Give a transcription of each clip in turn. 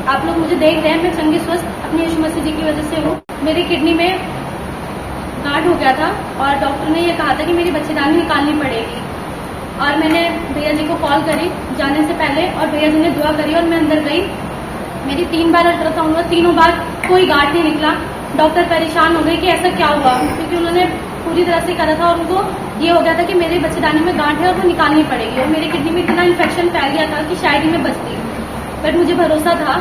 आप लोग मुझे देख रहे हैं, मैं चंगी स्वस्थ अपनी यीशु मसीह जी की वजह से हूँ। मेरी किडनी में गांठ हो गया था और डॉक्टर ने ये कहा था कि मेरी बच्चेदानी निकालनी पड़ेगी। और मैंने भैया जी को कॉल करी जाने से पहले और भैया जी ने दुआ करी और मैं अंदर गई। मेरी 3 बार अल्ट्रासाउंड हुआ, तीनों बार कोई गांठ नहीं निकला। डॉक्टर परेशान हो गए कि ऐसा क्या हुआ, क्योंकि उन्होंने पूरी तरह से करा था और उनको ये हो गया था कि मेरी बच्चेदानी में गांठ है और वो निकालनी पड़ेगी। और मेरी किडनी में इतना इन्फेक्शन फैल गया था कि शायद ही मैं बचती, बट मुझे भरोसा था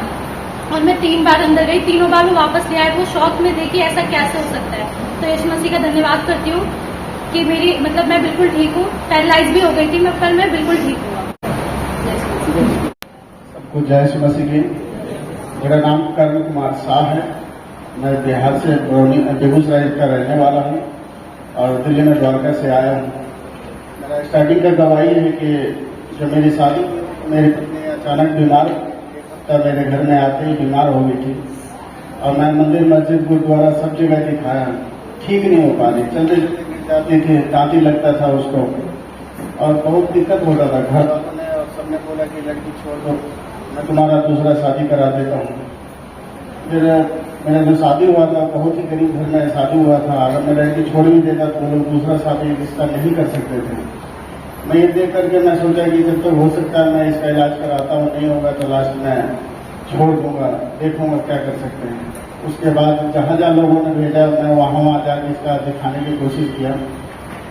और मैं 3 बार अंदर गई। तीनों बार वो वापस ले आए। वो शौक में देखिए ऐसा कैसे हो सकता है। तो यीशु मसीह का धन्यवाद करती हूँ कि मेरी मैं बिल्कुल ठीक हूँ। पैरालाइज भी हो गई थी मैं, पर मैं बिल्कुल ठीक हूँ। सबको जय यीशु मसीह की। मेरा नाम कर्ण कुमार शाह है। मैं बिहार से बेगूसराय का रहने वाला हूँ और दिल्ली में द्वारका से आया हूँ। मेरा स्टार्टिंग का गवाही है कि जब मेरी शादी मेरी पत्नी अचानक बीमार, तब मेरे घर में आते ही बीमार हो गई थी और मैं मंदिर मस्जिद गुरुद्वारा सब जगह दिखाया, ठीक नहीं हो पा रही। चलते चलते गिर जाती थी, दांती लगता था उसको और बहुत दिक्कत होता था। घर वालों ने और सबने बोला कि लड़की छोड़ दो, मैं तुम्हारा दूसरा शादी करा देता हूँ। फिर मेरा जो शादी हुआ था बहुत ही गरीब घर में शादी हुआ था। अगर मैं लड़की छोड़ भी देता तो लोग दूसरा शादी रिश्ता नहीं कर सकते थे। मैं ये देख करके मैं सोचा कि जब तक हो सकता है मैं इसका इलाज कराता हूँ, नहीं होगा तो लास्ट में छोड़ दूंगा, देखूंगा क्या कर सकते हैं। उसके बाद जहाँ जहाँ लोगों ने भेजा मैं वहाँ जाकर इसका दिखाने की कोशिश किया,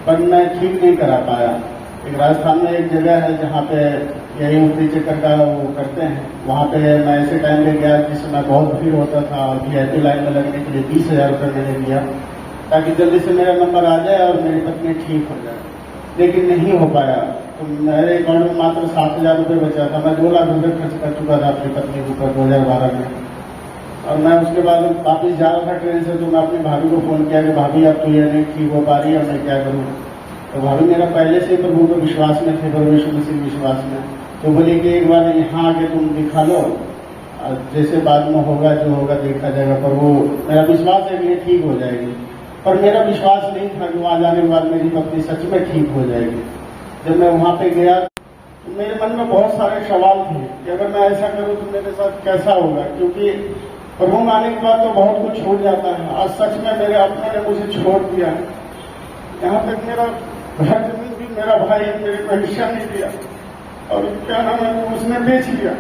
पर मैं ठीक नहीं करा पाया। एक राजस्थान में एक जगह है जहाँ पे यही ऊपरी चक्कर का वो करते हैं, वहाँ पे मैं ऐसे टाइम पे गया जिस समय बहुत भीड़ होता था और VIP लाइन में लगने के लिए 20,000 रुपये मैंने दिया ताकि जल्दी से मेरा नंबर आ जाए और मेरी पत्नी ठीक हो जाए, लेकिन नहीं हो पाया। तो मेरे अकाउंट में मात्र 7,000 रुपये बचा था। मैं 2 लाख रुपये खर्च कर चुका था अपनी पत्नी के ऊपर 2012 में। और मैं उसके बाद वापिस जा रहा था ट्रेन से, तो मैं अपनी भाभी को फोन किया कि भाभी अब तो ये नहीं ठीक हो पा रही है, मैं क्या करूँ। तो भाभी मेरा पहले से प्रभु के विश्वास में थे, प्रभु यीशु मसीह विश्वास में, तो बोले कि एक बार यहाँ आके तुम दिखा लो, जैसे बाद में होगा जो होगा देखा जाएगा। पर वो मेरा विश्वास है कि ये ठीक हो जाएगी, पर मेरा विश्वास नहीं था कि वहाँ जाने के बाद मेरी पत्नी सच में ठीक हो जाएगी। जब मैं वहाँ पे गया तो मेरे मन में बहुत सारे सवाल थे कि अगर मैं ऐसा करूँ तो मेरे साथ कैसा होगा, क्योंकि प्रभु में आने के बाद तो बहुत कुछ छूट जाता है। आज सच में मेरे अपने ने मुझे छोड़ दिया। यहाँ तक मेरा घर जमीन भी मेरा भाई मेरे को हिस्सा नहीं दिया और क्या नाम है उसने बेच लिया।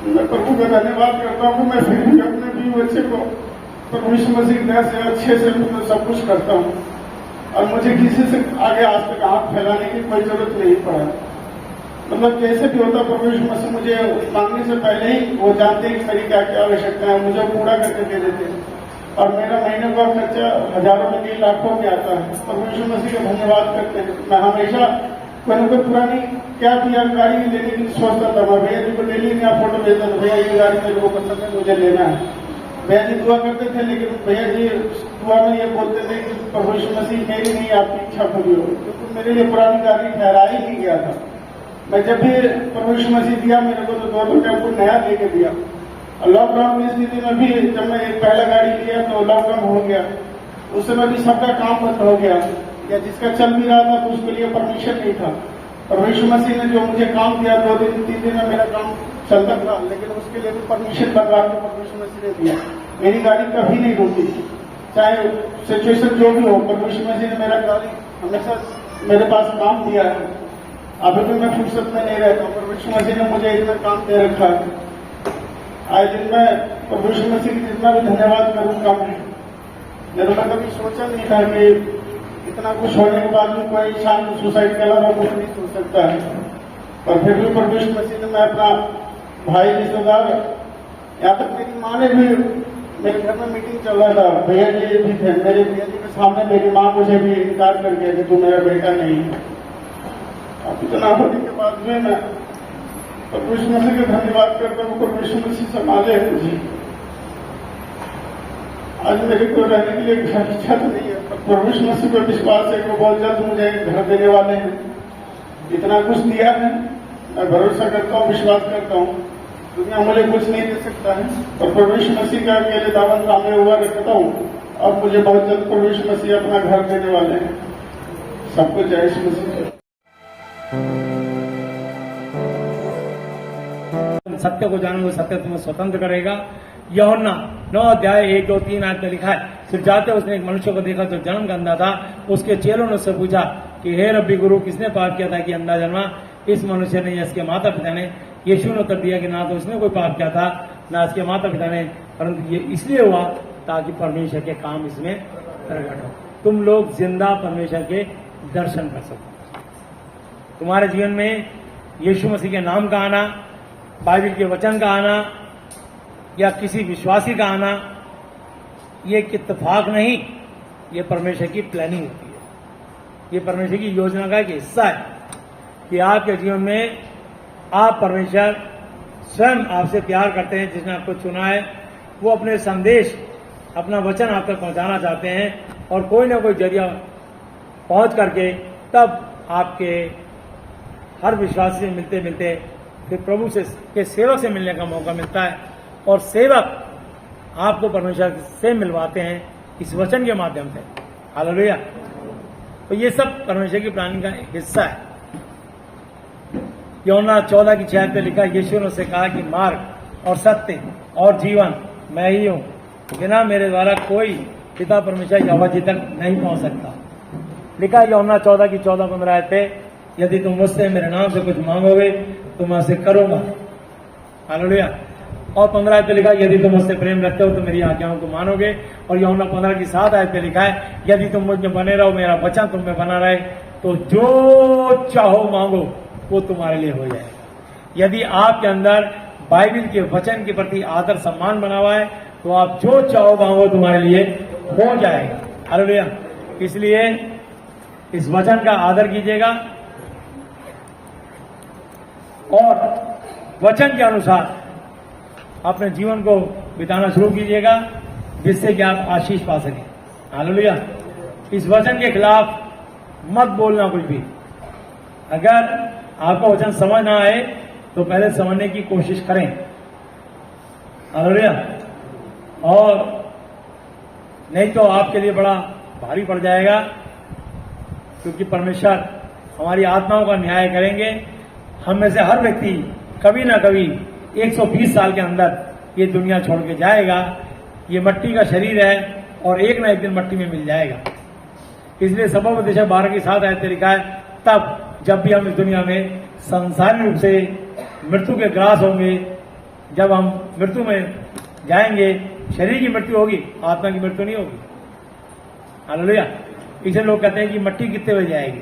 मैं प्रभु का धन्यवाद करता हूँ। मैं फिर भी अपने भी बच्चे को प्रभु यीशु मसीह की दया से अच्छे से सब कुछ करता हूँ और मुझे किसी से आगे आज तक हाथ फैलाने की कोई जरूरत नहीं पड़ा। मतलब जैसे भी होता प्रभु यीशु मसीह मुझे मांगने से पहले ही वो जानते हैं कि मेरी क्या क्या आवश्यकता है, मुझे पूरा करके दे देते हैं और मेरा महीने का खर्चा हजारों में नहीं लाखों में आता है। प्रभु यीशु मसीह का धन्यवाद करते हैं। मैं हमेशा कोई न कोई पुरानी क्या किया गाड़ी लेने की सोचता था। मैं भैया जी को डेली नया फोटो भेजता था, भैया ये गाड़ी मेरे को पसंद है, मुझे लेना है। भैया जी दुआ करते थे, लेकिन भैया जी दुआ में ये बोलते थे कि प्रभु यीशु मसीह मेरी नहीं आपकी इच्छा पूरी हो, क्योंकि मेरे लिए पुरानी गाड़ी ठहरा ही नहीं गया था। मैं जब भी प्रभु यीशु मसीह दिया मेरे को तो 2 टेम्पो नया लेके दिया। लॉकडाउन की स्थिति में भी जब मैं एक पहला गाड़ी लिया तो लॉकडाउन हो गया, उस समय भी सबका काम बंद हो गया या जिसका चल भी रहा था तो उसके लिए परमिशन नहीं था। और यीशु मसीह ने जो मुझे काम दिया 2 दिन 3 दिन में मेरा काम चलता था, लेकिन उसके लिए भी परमिशन बनवा के प्रभु यीशु मसीह ने दिया। मेरी गाड़ी कभी नहीं रुकी, चाहे सिचुएशन जो भी हो। प्रभु यीशु मसीह ने मेरा गाड़ी हमेशा मेरे पास काम दिया है। अभी भी मैं फुर्सत में नहीं रहता हूँ। प्रभु यीशु मसीह ने मुझे इतना काम दे रखा है। आज दिन में प्रभु यीशु मसीह की जितना भी धन्यवाद करूँ कम है। मैंने कभी सोचा नहीं था कि इतना कुछ होने के बाद भी कोई इंसान सुसाइड के अलावा कुछ नहीं सोच सकता है। और फिर भी प्रभु यीशु मसीह ने मैं अपना भाई रिश्तेदार, यहाँ तक मेरी माँ ने भी, मेरे घर में मीटिंग चल रहा था, भैया जी भी थे, मेरे भैया जी के सामने मेरी माँ मुझे भी इनकार कर गया कि तू मेरा बेटा नहीं है। अब इतना होने के बाद भी मैं प्रभु यीशु मसीह का धन्यवाद करता हूँ। प्रभु यीशु मसीह संभाले है मुझे। आज मेरे को रहने के लिए घर की छत नहीं है, पर प्रभु यीशु मसीह पर विश्वास है कि बहुत जल्द मुझे घर देने वाले हैं। इतना कुछ दिया है, मैं भरोसा करता हूँ, विश्वास करता हूँ। दुनिया मुझे कुछ नहीं दे सकता है, पर प्रभु यीशु मसीह का अकेले दामन सामने हुआ रखता हूँ और मुझे बहुत जल्द प्रभु यीशु मसीह अपना घर देने वाले हैं। सबको जय यीशु मसीह। सत्य को जानोगे, सत्य तुम्हें स्वतंत्र करेगा। यूहन्ना 9 अध्याय 1, 2, 3 आयत में लिखा है, फिर जाते उसने एक मनुष्य को देखा जो जन्म का अंधा था। उसके चेलों ने उससे पूछा कि हे रब्बी गुरु, किसने पाप किया था कि अंधा जन्मा, इस मनुष्य ने या इसके माता पिता ने? यीशु ने उत्तर दिया कि ना तो इसने कोई पाप किया था, ना इसके माता पिता ने, परंतु ये इसलिए हुआ ताकि परमेश्वर के काम इसमें प्रकट हो, तुम लोग जिंदा परमेश्वर के दर्शन कर सको। तुम्हारे जीवन में यीशु मसीह के नाम का आना, बाइबल के वचन का आना या किसी विश्वासी का आना, ये एक इत्तेफाक नहीं, ये परमेश्वर की प्लानिंग होती है। ये परमेश्वर की योजना का एक हिस्सा है कि आपके जीवन में आप परमेश्वर स्वयं आपसे प्यार करते हैं, जिसने आपको चुना है, वो अपने संदेश, अपना वचन आप तक पहुंचाना चाहते हैं और कोई ना कोई जरिया पहुंच करके तब आपके हर विश्वासी से मिलते मिलते फिर प्रभु से के सेवक से मिलने का मौका मिलता है और सेवक आपको परमेश्वर से मिलवाते हैं इस वचन के माध्यम से। हालेलुया। तो ये सब परमेश्वर की प्लानिंग का एक हिस्सा है। यूहन्ना 14 की 6 पे लिखा, यीशु ने उससे कहा कि मार्ग और सत्य और जीवन मैं ही हूं, बिना मेरे द्वारा कोई पिता परमेश्वर यहोवा जी तक नहीं पहुंच सकता। लिखा है यूहन्ना 14 की 14-15 पे, यदि तुम मुझसे मेरे नाम से कुछ मांगोगे तो मैं उसे करूंगा। हालेलुया। और 15 पे लिखा है, यदि तुम मुझसे प्रेम रखते हो तो मेरी आज्ञाओं को मानोगे। और यूहन्ना 15 की 7 आयत पे लिखा है, यदि तुम मुझ में बने रहो, मेरा वचन तुम में बना रहे, तो जो चाहो मांगो वो तुम्हारे लिए हो जाएगा। यदि आपके अंदर बाइबल के वचन के प्रति आदर सम्मान बना हुआ है तो आप जो चाहो मांगो तुम्हारे लिए हो जाएगा। हालेलुया। इसलिए इस वचन का आदर कीजिएगा और वचन के अनुसार अपने जीवन को बिताना शुरू कीजिएगा, जिससे कि आप आशीष पा सकें। हालेलुया। इस वचन के खिलाफ मत बोलना कुछ भी। अगर आपको वचन समझ ना आए तो पहले समझने की कोशिश करें। हालेलुया। और नहीं तो आपके लिए बड़ा भारी पड़ जाएगा, क्योंकि परमेश्वर हमारी आत्माओं का न्याय करेंगे। हम में से हर व्यक्ति कभी ना कभी 120 साल के अंदर ये दुनिया छोड़ के जाएगा। ये मिट्टी का शरीर है और एक ना एक दिन मिट्टी में मिल जाएगा। इसलिए सबोपदेश 12 की 7 आयत में लिखा है, तब जब भी हम इस दुनिया में संसारी रूप से मृत्यु के ग्रास होंगे, जब हम मृत्यु में जाएंगे, शरीर की मृत्यु होगी, आत्मा की मृत्यु नहीं होगी। हालेलुया। इसे लोग कहते हैं कि मिट्टी कितने बजे जाएगी,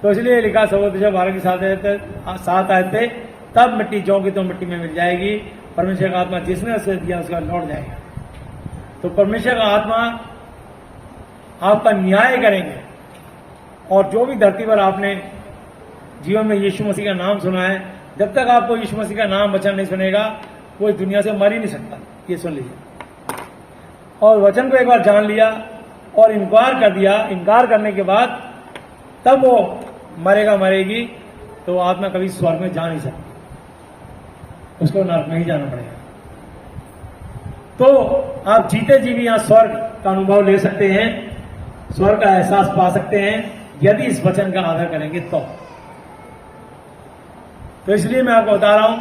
तो इसलिए लिखा सबोपदेश 12 की 7 आयत पे, तब मिट्टी जो की तो मिट्टी में मिल जाएगी, परमेश्वर का आत्मा जिसने उसे दिया उसका लौट जाएगा। तो परमेश्वर का आत्मा आपका न्याय करेंगे। और जो भी धरती पर आपने जीवन में यीशु मसीह का नाम सुना है, जब तक आपको यीशु मसीह का नाम वचन नहीं सुनेगा, वो इस दुनिया से मर ही नहीं सकता। ये सुन लीजिए। और वचन को एक बार जान लिया और इनकार कर दिया, इनकार करने के बाद तब वो मरेगा, मरेगी, तो आत्मा कभी स्वर्ग में जा नहीं सकती, उसको नरक में ही जाना पड़ेगा। तो आप जीते जी भी यहां स्वर्ग का अनुभव ले सकते हैं, स्वर्ग का एहसास पा सकते हैं, यदि इस वचन का आदर करेंगे तो इसलिए मैं आपको बता रहा हूं,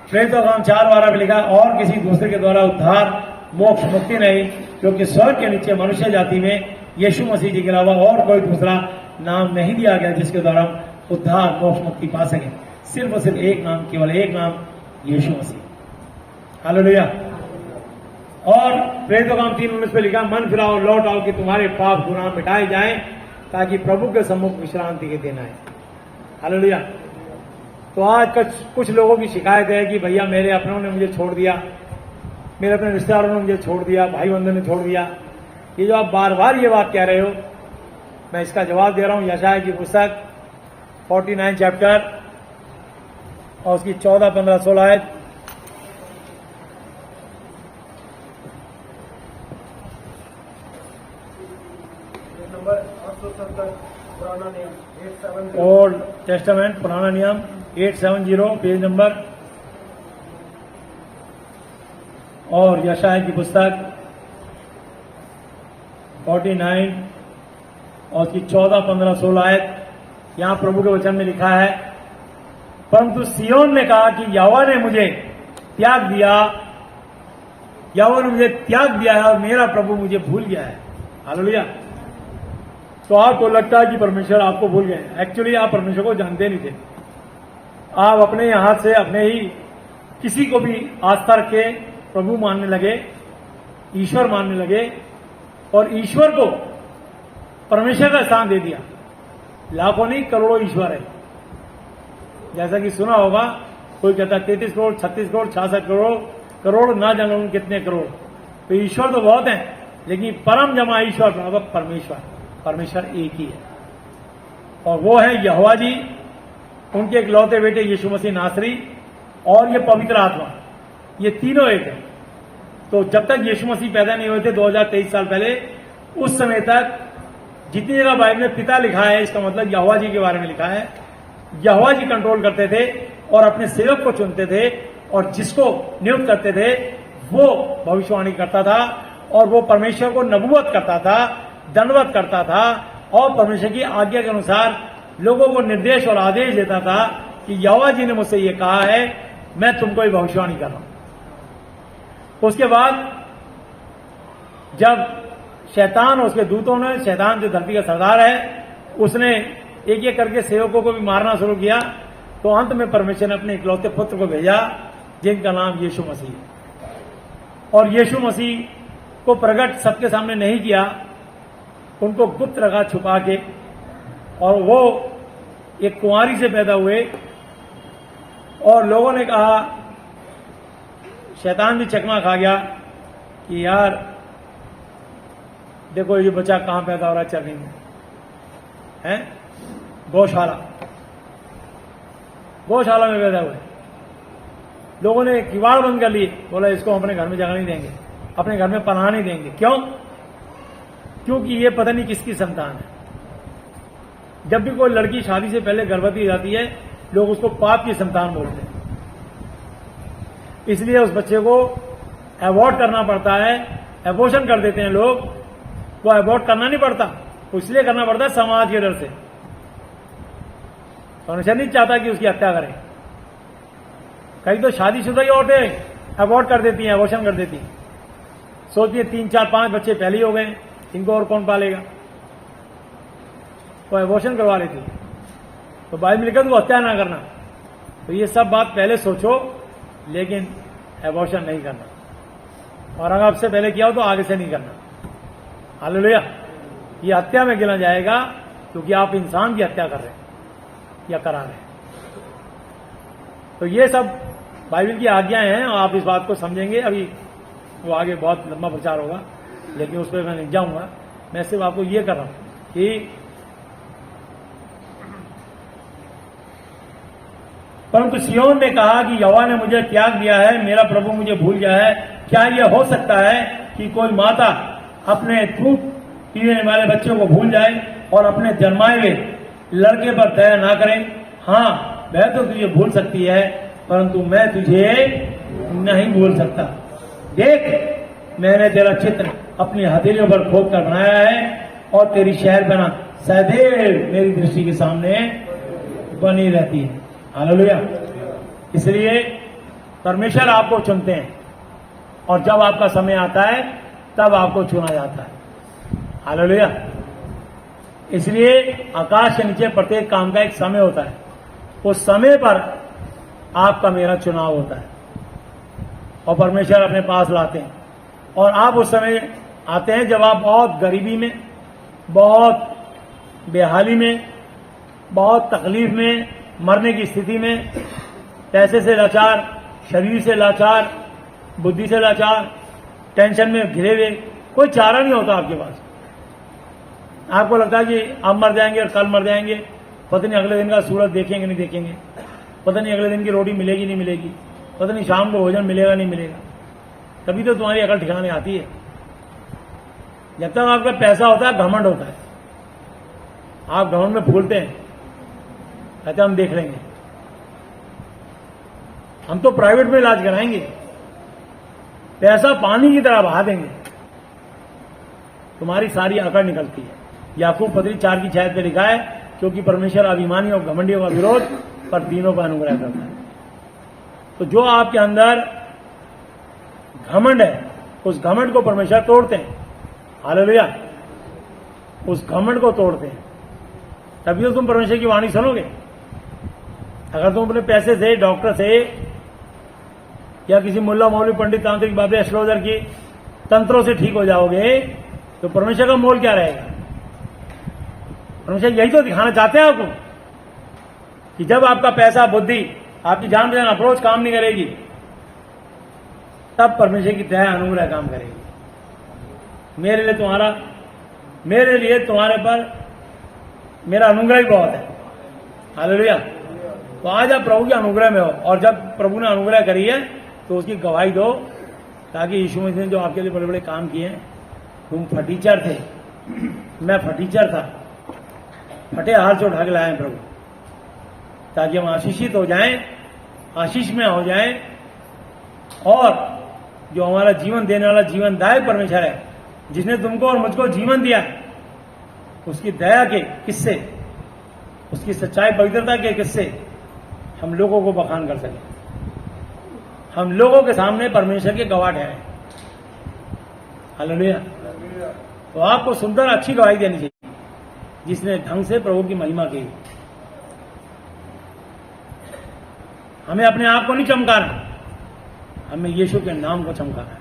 प्रेरितों का काम 4:12 में लिखा, और किसी दूसरे के द्वारा उद्धार मोक्ष मुक्ति नहीं, क्योंकि स्वर्ग के नीचे मनुष्य जाति में यीशु मसीह जी के अलावा और कोई दूसरा नाम नहीं दिया गया जिसके द्वारा उद्धार मोक्ष मुक्ति पा सके। सिर्फ और सिर्फ एक नाम, केवल एक नाम, यीशु मसीह। हालेलुया। और प्रेरितों का काम 3:19 पे लिखा, मन फिराओ, लौट आओ कि तुम्हारे पाप गुनाह मिटाए जाएं, ताकि प्रभु के सम्मुख विश्रांति के दिन आए। हालेलुया। तो आज कुछ लोगों की शिकायत है कि भैया मेरे अपनों ने मुझे छोड़ दिया, मेरे अपने रिश्तेदारों ने मुझे छोड़ दिया, भाई बंधु ने छोड़ दिया। ये जो आप बार बार ये बात कह रहे हो, मैं इसका जवाब दे रहा हूं। यशायाह की पुस्तक 49 चैप्टर और उसकी 14, 15, 16 आयत। ओल्ड टेस्टामेंट पुराना नियम 870 पेज नंबर। और यशायाह की पुस्तक 49 और उसकी 14, 15, 16 आयत। यहां प्रभु के वचन में लिखा है, परंतु सियोन ने कहा कि यहोवा ने मुझे त्याग दिया, यहोवा ने मुझे त्याग दिया है और मेरा प्रभु मुझे भूल गया है। हालेलुया। तो आपको लगता है कि परमेश्वर आपको भूल गए, एक्चुअली आप परमेश्वर को जानते नहीं थे। आप अपने हाथ से अपने ही किसी को भी आस्था रख के प्रभु मानने लगे, ईश्वर मानने लगे और ईश्वर को परमेश्वर का स्थान दे दिया। लाखों नहीं करोड़ों ईश्वर है। जैसा कि सुना होगा, कोई कहता 33 करोड़, 36 करोड़, 66 करोड़, ना जानो कितने करोड़। तो ईश्वर तो बहुत है, लेकिन परम जमा ईश्वर परमेश्वर एक ही है और वो है यहोवा जी, उनके इकलौते बेटे यीशु मसीह नासरी और ये पवित्र आत्मा, ये तीनों एक है। तो जब तक यीशु मसीह पैदा नहीं हुए थे 2023 साल पहले, उस समय तक जितनी जगह बाइबल में पिता लिखा है, इसका मतलब यहोवा जी के बारे में लिखा है। यहोवा जी कंट्रोल करते थे और अपने सेवक को चुनते थे और जिसको नियुक्त करते थे वो भविष्यवाणी करता था और वो परमेश्वर को नबूवत करता था, दंडवत करता था और परमेश्वर की आज्ञा के अनुसार लोगों को निर्देश और आदेश देता था कि यहोवा जी ने मुझसे ये कहा है, मैं तुमको ही भविष्यवाणी कर रहा हूं। उसके बाद जब शैतान और उसके दूतों ने, शैतान जो धरती का सरदार है, उसने एक एक करके सेवकों को भी मारना शुरू किया, तो अंत में परमेश्वर ने अपने इकलौते पुत्र को भेजा जिनका नाम यीशु मसीह है। और यीशु मसीह को प्रकट सबके सामने नहीं किया, उनको गुप्त रखा छुपा के, और वो एक कुंवारी से पैदा हुए। और लोगों ने कहा, शैतान भी चकमा खा गया कि यार देखो ये बच्चा कहां पैदा हो रहा है, चरनी में है, गौशाला में पैदा हुए। लोगों ने किवाड़ बंद कर लिए, बोला इसको अपने घर में जगह नहीं देंगे, अपने घर में पनाह नहीं देंगे। क्यों? क्योंकि ये पता नहीं किसकी संतान है। जब भी कोई लड़की शादी से पहले गर्भवती हो जाती है, लोग उसको पाप की संतान बोलते हैं, इसलिए उस बच्चे को अबॉर्ट करना पड़ता है, एबॉर्शन कर देते हैं लोग। वो अबॉर्ट करना नहीं पड़ता, वो इसलिए करना पड़ता है समाज के डर से। परमेश्वर नहीं चाहता कि उसकी हत्या करें। कई तो शादीशुदा ही औरतें अबॉर्ट कर देती हैं, एबॉर्शन कर देती हैं, सोचती है 3, 4, 5 बच्चे पहले ही हो गए, इनको और कौन पालेगा, वो एबॉर्शन करवा लेती है। तो बाइबल में लिखा तो हत्या ना करना। तो ये सब बात पहले सोचो, लेकिन एबॉर्शन नहीं करना, और अगर आपसे पहले किया हो तो आगे से नहीं करना। हालेलुया। ये हत्या में गिना जाएगा, क्योंकि आप इंसान की हत्या कर रहे हैं या करा रहे हैं। तो ये सब बाइबल की आज्ञाएं हैं और आप इस बात को समझेंगे। अभी वो आगे बहुत लंबा प्रचार होगा, लेकिन उस पर मैं नहीं जाऊंगा। मैं सिर्फ आपको ये कर रहा हूं कि परंतु सियोन ने कहा कि यहोवा ने मुझे त्याग दिया है, मेरा प्रभु मुझे भूल गया है। क्या यह हो सकता है कि कोई माता अपने दूध पीने वाले बच्चों को भूल जाए और अपने जन्माए हुए लड़के पर दया ना करे? हाँ, वह तो तुझे भूल सकती है, परंतु मैं तुझे नहीं भूल सकता। देख, मैंने तेरा चित्र अपनी हथेलियों पर खोद कर बनाया है और तेरी शहर बना सदैव मेरी दृष्टि के सामने बनी रहती है। हालेलुया। इसलिए परमेश्वर आपको चुनते हैं और जब आपका समय आता है तब आपको चुना जाता है। हालेलुया। इसलिए आकाश के नीचे प्रत्येक काम का एक समय होता है, उस समय पर आपका मेरा चुनाव होता है और परमेश्वर अपने पास लाते हैं। और आप उस समय आते हैं जब आप बहुत गरीबी में, बहुत बेहाली में, बहुत तकलीफ में, मरने की स्थिति में, पैसे से लाचार, शरीर से लाचार, बुद्धि से लाचार, टेंशन में घिरे हुए, कोई चारा नहीं होता आपके पास। आपको लगता है कि अब मर जाएंगे और कल मर जाएंगे, पता नहीं अगले दिन का सूरज देखेंगे नहीं देखेंगे, पता नहीं अगले दिन की रोटी मिलेगी नहीं मिलेगी, पता नहीं शाम को भोजन मिलेगा नहीं मिलेगा। तभी तो तुम्हारी अकल ठिकाने आती है। जब तक आपका पैसा होता है घमंड होता है, आप घमंड में फूलते हैं, कहते हम देख लेंगे, हम तो प्राइवेट में इलाज कराएंगे, पैसा पानी की तरह बहा देंगे। तुम्हारी सारी अकड़ निकलती है। याकूब पत्री 4 की 6 पे लिखा है, क्योंकि परमेश्वर अभिमानी और घमंडियों का विरोध पर दीनों पर अनुग्रह करता है। तो जो आपके अंदर घमंड है, उस घमंड को परमेश्वर तोड़ते हैं। हालेलुया। उस घमंड को तोड़ते हैं, तभी तो तुम परमेश्वर की वाणी सुनोगे। अगर तुम अपने पैसे से, डॉक्टर से, या किसी मुल्ला मौलवी पंडित तांत्रिक बाबे एस्ट्रोलॉजर की तंत्रों से ठीक हो जाओगे, तो परमेश्वर का मोल क्या रहेगा? परमेश्वर यही तो दिखाना चाहते हैं आपको कि जब आपका पैसा, बुद्धि, आपकी जान पहचान, अप्रोच काम नहीं करेगी, तब परमेश्वर की दया अनुग्रह काम करेगी। मेरे लिए तुम्हारे पर मेरा अनुग्रह ही बहुत है। हालेलुया। तो आज आप प्रभु के अनुग्रह में हो, और जब प्रभु ने अनुग्रह करी है तो उसकी गवाही दो, ताकि यीशु मसीह ने जो आपके लिए बड़े बड़े काम किए हैं, तुम फटीचर थे, मैं फटीचर था, फटे हाथ से उठा के लाए प्रभु, ताकि हम आशीषित हो जाएं, आशीष में हो जाएं, और जो हमारा जीवन देने वाला जीवनदायक परमेश्वर है, जिसने तुमको और मुझको जीवन दिया, उसकी दया के किस्से, उसकी सच्चाई पवित्रता के किस्से हम लोगों को बखान कर सके, हम लोगों के सामने परमेश्वर के गवाह ठहरे। हालेलुया। तो आपको सुंदर अच्छी गवाही देनी चाहिए, जिसने ढंग से प्रभु की महिमा की। हमें अपने आप को नहीं चमकाना, हमें यीशु के नाम को चमकाना है।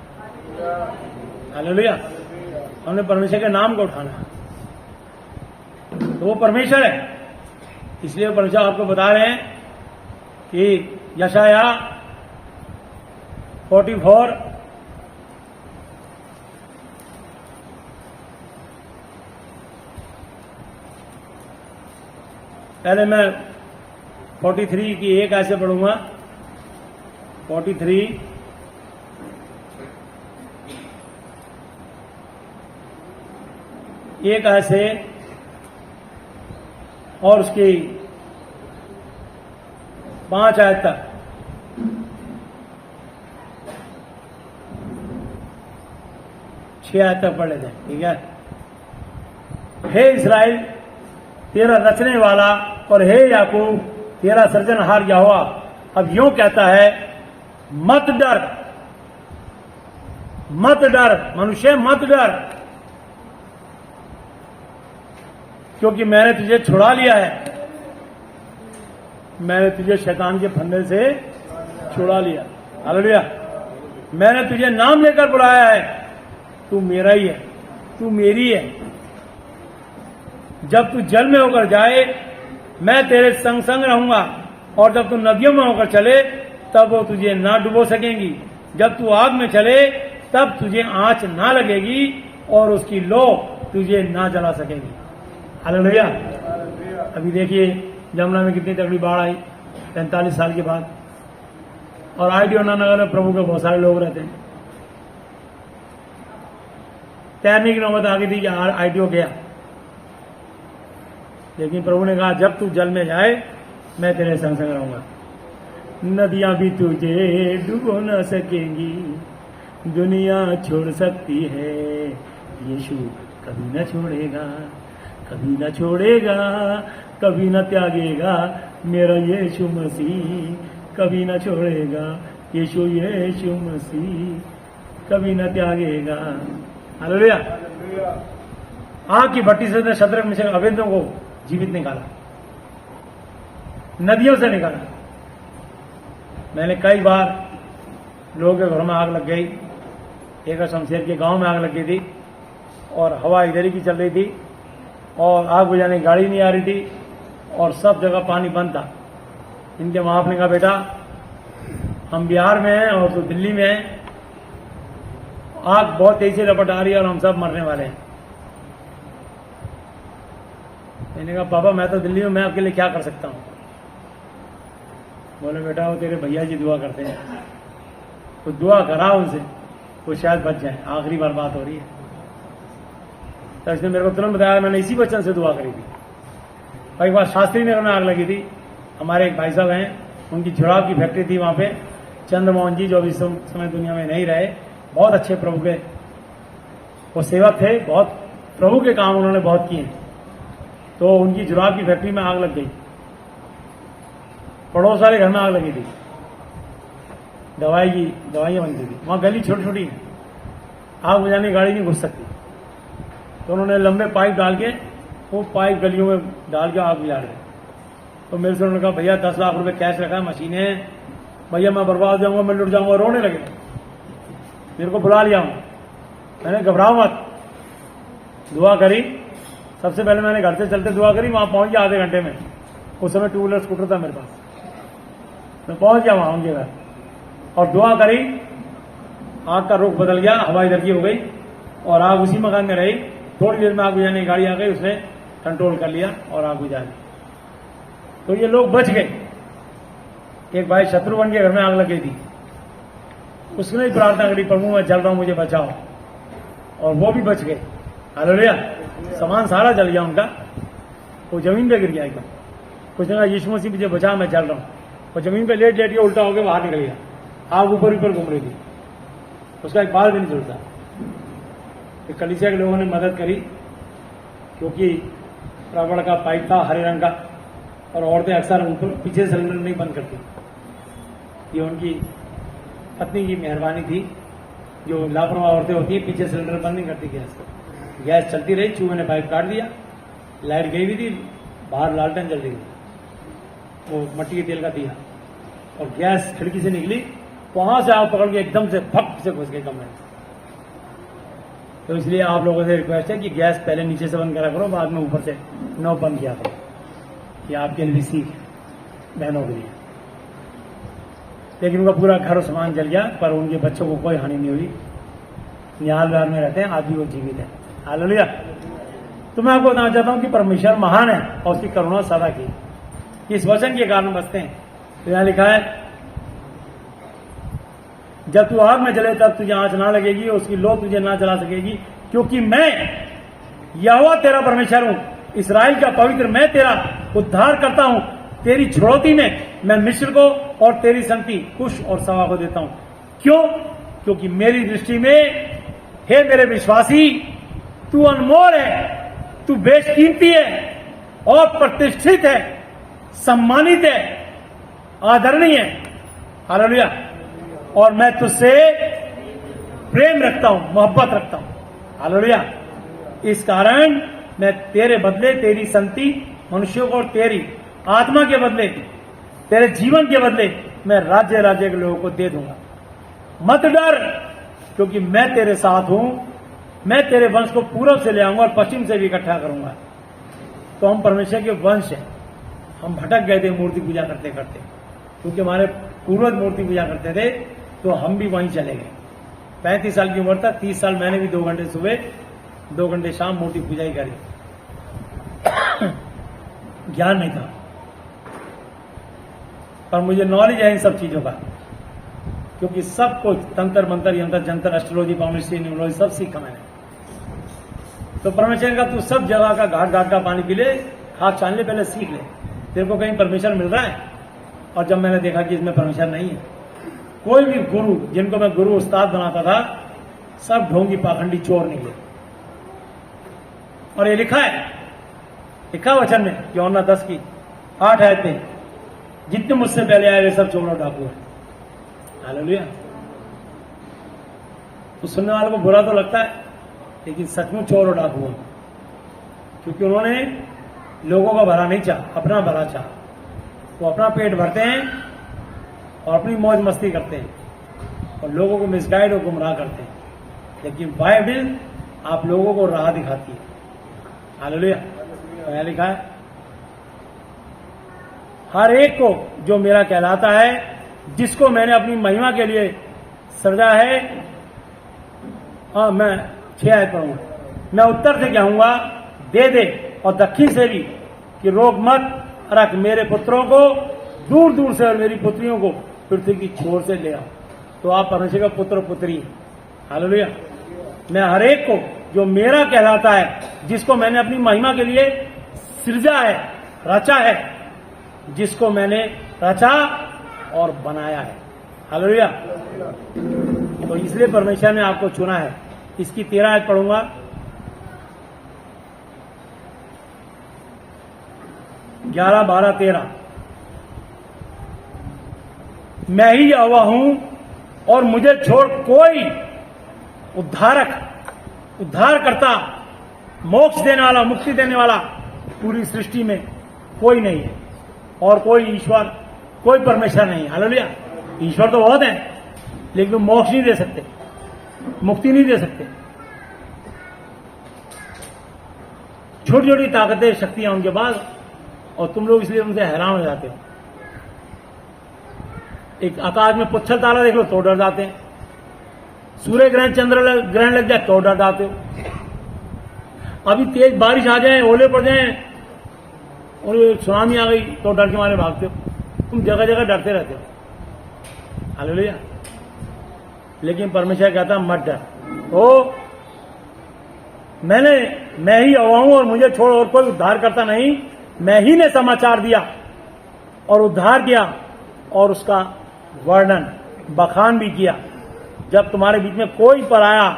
हालेलुया। हमने परमेश्वर के नाम को उठाना है, तो वो परमेश्वर है। इसलिए परमेश्वर आपको बता रहे हैं कि यशाया 44 पहले मैं 43 की एक ऐसे पढ़ूंगा। 43 एक ऐसे और उसकी 5 आयत तक, 6 आयत तक पढ़ लेते हैं। ठीक है। हे इस्राएल, तेरा रचने वाला, और हे याकूब, तेरा सृजनहार यहोवा अब यूं कहता है, मत डर, मत डर मनुष्य, मत डर, क्योंकि मैंने तुझे छुड़ा लिया है, मैंने तुझे शैतान के फंदे से छुड़ा लिया। हालेलुया। मैंने तुझे नाम लेकर बुलाया है, तू मेरा ही है, तू मेरी है। जब तू जल में होकर जाए, मैं तेरे संग संग रहूंगा, और जब तू नदियों में होकर चले, तब वो तुझे ना डुबो सकेंगी। जब तू आग में चले, तब तुझे आंच ना लगेगी, और उसकी लो तुझे ना जला सकेगी। हालेलुया। अभी देखिए जमुना में कितनी तगड़ी बाढ़ आई 45 साल के बाद, और आईटीओ नगर में प्रभु के बहुत सारे लोग रहते हैं। तैरने की नौबत आ गई थी कि आईटीओ गया, लेकिन प्रभु ने कहा, जब तू जल में जाए, मैं तेरे संग संग रहूंगा। नदियां भी तुझे डुबो न सकेंगी, दुनिया छोड़ सकती है, यीशु कभी न छोड़ेगा, कभी न छोड़ेगा, कभी न त्यागेगा, मेरा यीशु मसीह कभी न छोड़ेगा, यीशु मसीह कभी न त्यागेगा। हालेलुया। आग की भट्टी से शद्रक मिशक अबेदनगो को जीवित निकाला, नदियों से निकाला। मैंने कई बार लोगों के घरों में आग लग गई, एक शमशेर के गांव में आग लग गई थी, और हवा इधर ही की चल रही थी, और आग बुझाने की गाड़ी नहीं आ रही थी, और सब जगह पानी बंद था। इनके माँ बाप ने कहा, बेटा हम बिहार में हैं और तो दिल्ली में हैं, आग बहुत तेजी से लपट आ रही है और हम सब मरने वाले हैं। मैंने कहा, पापा मैं तो दिल्ली में, मैं आपके लिए क्या कर सकता हूँ? बोले, बेटा वो तेरे भैया जी दुआ करते हैं, तो दुआ करा उनसे, वो शायद बच जाए, आखिरी बार बात हो रही है। तो इसने मेरे को तुरंत बताया, मैंने इसी वचन से दुआ करी थी। एक बार शास्त्री नगर में आग लगी थी, हमारे एक भाई साहब हैं, उनकी जुड़ाव की फैक्ट्री थी वहां पे, चंद्रमोहन जी, जो अभी समय दुनिया में नहीं रहे, बहुत अच्छे प्रभु के वो सेवक थे, बहुत प्रभु के काम उन्होंने बहुत किए। तो उनकी जुराब की फैक्ट्री में आग लग गई, पड़ोस वाले घर में आग लगी थी, दवाइयाँ बनती थी, वहाँ गली छोटी छोटी है, आग बुझाने की गाड़ी नहीं घुस सकती, तो उन्होंने लंबे पाइप डाल के वो पाइप गलियों में डाल के आग बुझा रहे। तो मेरे से उन्होंने कहा भैया 10 लाख रुपए कैश रखा है, मशीनें हैं, भैया मैं बर्बाद हो जाऊंगा, मैं लुट जाऊंगा, रोने लगे। मेरे को बुला लिया हूं, मैंने घबराओ मत, दुआ करी। सबसे पहले मैंने घर से चलते दुआ करी, वहां पहुंच गया आधे घंटे में। उस समय 2 व्हीलर स्कूटर था मेरे पास, मैं पहुंच गया वहां उनके घर और दुआ करी। आग का रुख बदल गया, हवा इधर की हो गई और आग उसी मकान में रही। थोड़ी देर में आग बुझाने की गाड़ी आ गई, उसने कंट्रोल कर लिया और आग बुझा ली। तो ये लोग बच गए। एक भाई शत्रुघ्न के घर में आग लग गई थी, उसने ही प्रार्थना करी, प्रभु मैं जल रहा हूं, मुझे बचाओ, और वो भी बच गए। हालेलुया। सामान सारा जल गया उनका, वो जमीन पे गिर गया एकदम। कुछ ने कहा यीशु मसीह मुझे बचा, मैं जल रहा हूं। वो जमीन पे लेट लेट के उल्टा होकर बाहर निकल गया, आग ऊपर ऊपर घूम रही थी, उसका एक बाल भी नहीं झुलता। कलीसिया के लोगों ने मदद करी, क्योंकि रबड़ का पाइप था हरे रंग का, और औरतें अक्सर ऊपर पीछे सिलेंडर नहीं बंद करती। ये उनकी पत्नी की मेहरबानी थी। जो लापरवाह औरतें होती है पीछे सिलेंडर बंद नहीं करती गैस को। गैस चलती रही, चूहे ने पाइप काट दिया, लाइट गई हुई थी, बाहर लालटेन जल रही थी, वो मट्टी के तेल का दिया, और गैस खिड़की से निकली, वहां से आग पकड़ के एकदम से फक से घुस गई कमरे में। तो इसलिए आप लोगों से रिक्वेस्ट है कि गैस पहले नीचे से बंद करा करो, बाद में ऊपर से नौ बंद किया करो, कि आपके लिए भी सीख बहनों के लिए। लेकिन उनका पूरा घर और सामान जल गया, पर उनके बच्चों को कोई हानि नहीं हुई, निहाल विहार में रहते हैं, आज भी वो जीवित है। हालेलुया। तो मैं आपको बताना चाहता हूं कि परमेश्वर महान है और उसकी करुणा सदा की। इस वचन के कारण बचते हैं। तो यहां लिखा है, जब तू आग में जले तब तुझे आंच ना लगेगी, उसकी लो तुझे ना जला सकेगी, क्योंकि मैं यहोवा तेरा परमेश्वर हूं, इस्राएल का पवित्र, मैं तेरा उद्धार करता हूं। तेरी छुड़ौती में मैं मिस्र को और तेरी संगति कुश और सवा को देता हूं। क्यों? क्योंकि मेरी दृष्टि में, हे मेरे विश्वासी, तू अनमोल है, तू बेशकीमती है और प्रतिष्ठित है, सम्मानित है, आदरणीय है। हालेलुया। और मैं तुझसे प्रेम रखता हूं, मोहब्बत रखता हूं। हालेलुया। इस कारण मैं तेरे बदले, तेरी संगति मनुष्यों को, और तेरी आत्मा के बदले, तेरे जीवन के बदले मैं राज्य राज्य के लोगों को दे दूंगा। मत डर, क्योंकि मैं तेरे साथ हूं। मैं तेरे वंश को पूरब से ले आऊंगा और पश्चिम से भी इकट्ठा करूंगा। तो हम परमेश्वर के वंश हैं। हम भटक गए थे मूर्ति पूजा करते करते, क्योंकि हमारे पूर्वज मूर्ति पूजा करते थे, तो हम भी वहीं चले गए। 35 साल की उम्र तक 30 साल मैंने भी 2 घंटे सुबह 2 घंटे शाम मूर्ति पूजा ही करी। ज्ञान नहीं था, पर मुझे नॉलेज है इन सब चीजों का, क्योंकि सब कुछ तंत्र मंत्र यंत्र जंत्र एस्ट्रोलॉजी पामिस्ट्री न्यूमरोलॉजी सब सीखा मैंने। तो परमेश्वर का तू सब जगह का घाट घाट का पानी पी ले, हाथ छान ले, पहले सीख ले, तेरे को कहीं परमेश्वर मिल रहा है। और जब मैंने देखा कि इसमें परमेश्वर नहीं है, कोई भी गुरु जिनको मैं गुरु उस्ताद बनाता था, सब ढोंगी पाखंडी चोर निकले। और ये लिखा है, लिखा वचन में यूहन्ना 10 की 8 आयत में, जितने मुझसे पहले आए वे सब चोर और डाकू है। हालेलुया। तो सुनने वालों को बुरा तो लगता है, लेकिन सचमुच चोर और डाकू है, क्योंकि उन्होंने लोगों का भला नहीं चाहा, अपना भला चाहा। वो अपना पेट भरते हैं और अपनी मौज मस्ती करते हैं और लोगों को मिसगाइड और गुमराह करते हैं, लेकिन बाइबल आप लोगों को राह दिखाती है। हालेलुया। क्या लिखा है? हर एक को जो मेरा कहलाता है, जिसको मैंने अपनी महिमा के लिए सृजा है। मैं 6 आयत पढ़ूंगा। मैं उत्तर से कहूंगा, दे दे, और दक्षिण से भी, कि रोक मत रख। मेरे पुत्रों को दूर दूर से और मेरी पुत्रियों को पृथ्वी की छोर से ले आओ। तो आप परमेश्वर का पुत्र पुत्री हैं। हालेलुया। मैं हर एक को जो मेरा कहलाता है, जिसको मैंने अपनी महिमा के लिए सृजा है, रचा है, जिसको मैंने रचा और बनाया है। हालेलुया। तो इसलिए परमेश्वर ने आपको चुना है। इसकी 13 आयत पढ़ूंगा। 11, 12, 13। मैं ही यहोवा हूं और मुझे छोड़ कोई उद्धारकर्ता, मोक्ष देने वाला, मुक्ति देने वाला पूरी सृष्टि में कोई नहीं है, और कोई ईश्वर, कोई परमेश्वर नहीं है। हालेलुया। ईश्वर तो बहुत है, लेकिन मोक्ष नहीं दे सकते, मुक्ति नहीं दे सकते। छोटी छोटी ताकतें, शक्तियां उनके पास, और तुम लोग इसलिए उनसे हैरान हो जाते हो। एक आकाश में पुच्छल तारा देख लो तो डर जाते हैं, सूर्य ग्रहण, चंद्र ग्रहण लग जाए तो डर जाते हो, अभी तेज बारिश आ जाए, ओले पड़ जाए और सुनामी आ गई तो डर के मारे भागते हो। तुम जगह जगह डरते रहते हो। हालेलुया। लेकिन परमेश्वर कहता मत डर, ओ मैं ही यहोवा हूं और मुझे छोड़ और कोई उद्धार करता नहीं। मैं ही ने समाचार दिया और उद्धार किया और उसका वर्णन, बखान भी किया, जब तुम्हारे बीच में कोई पराया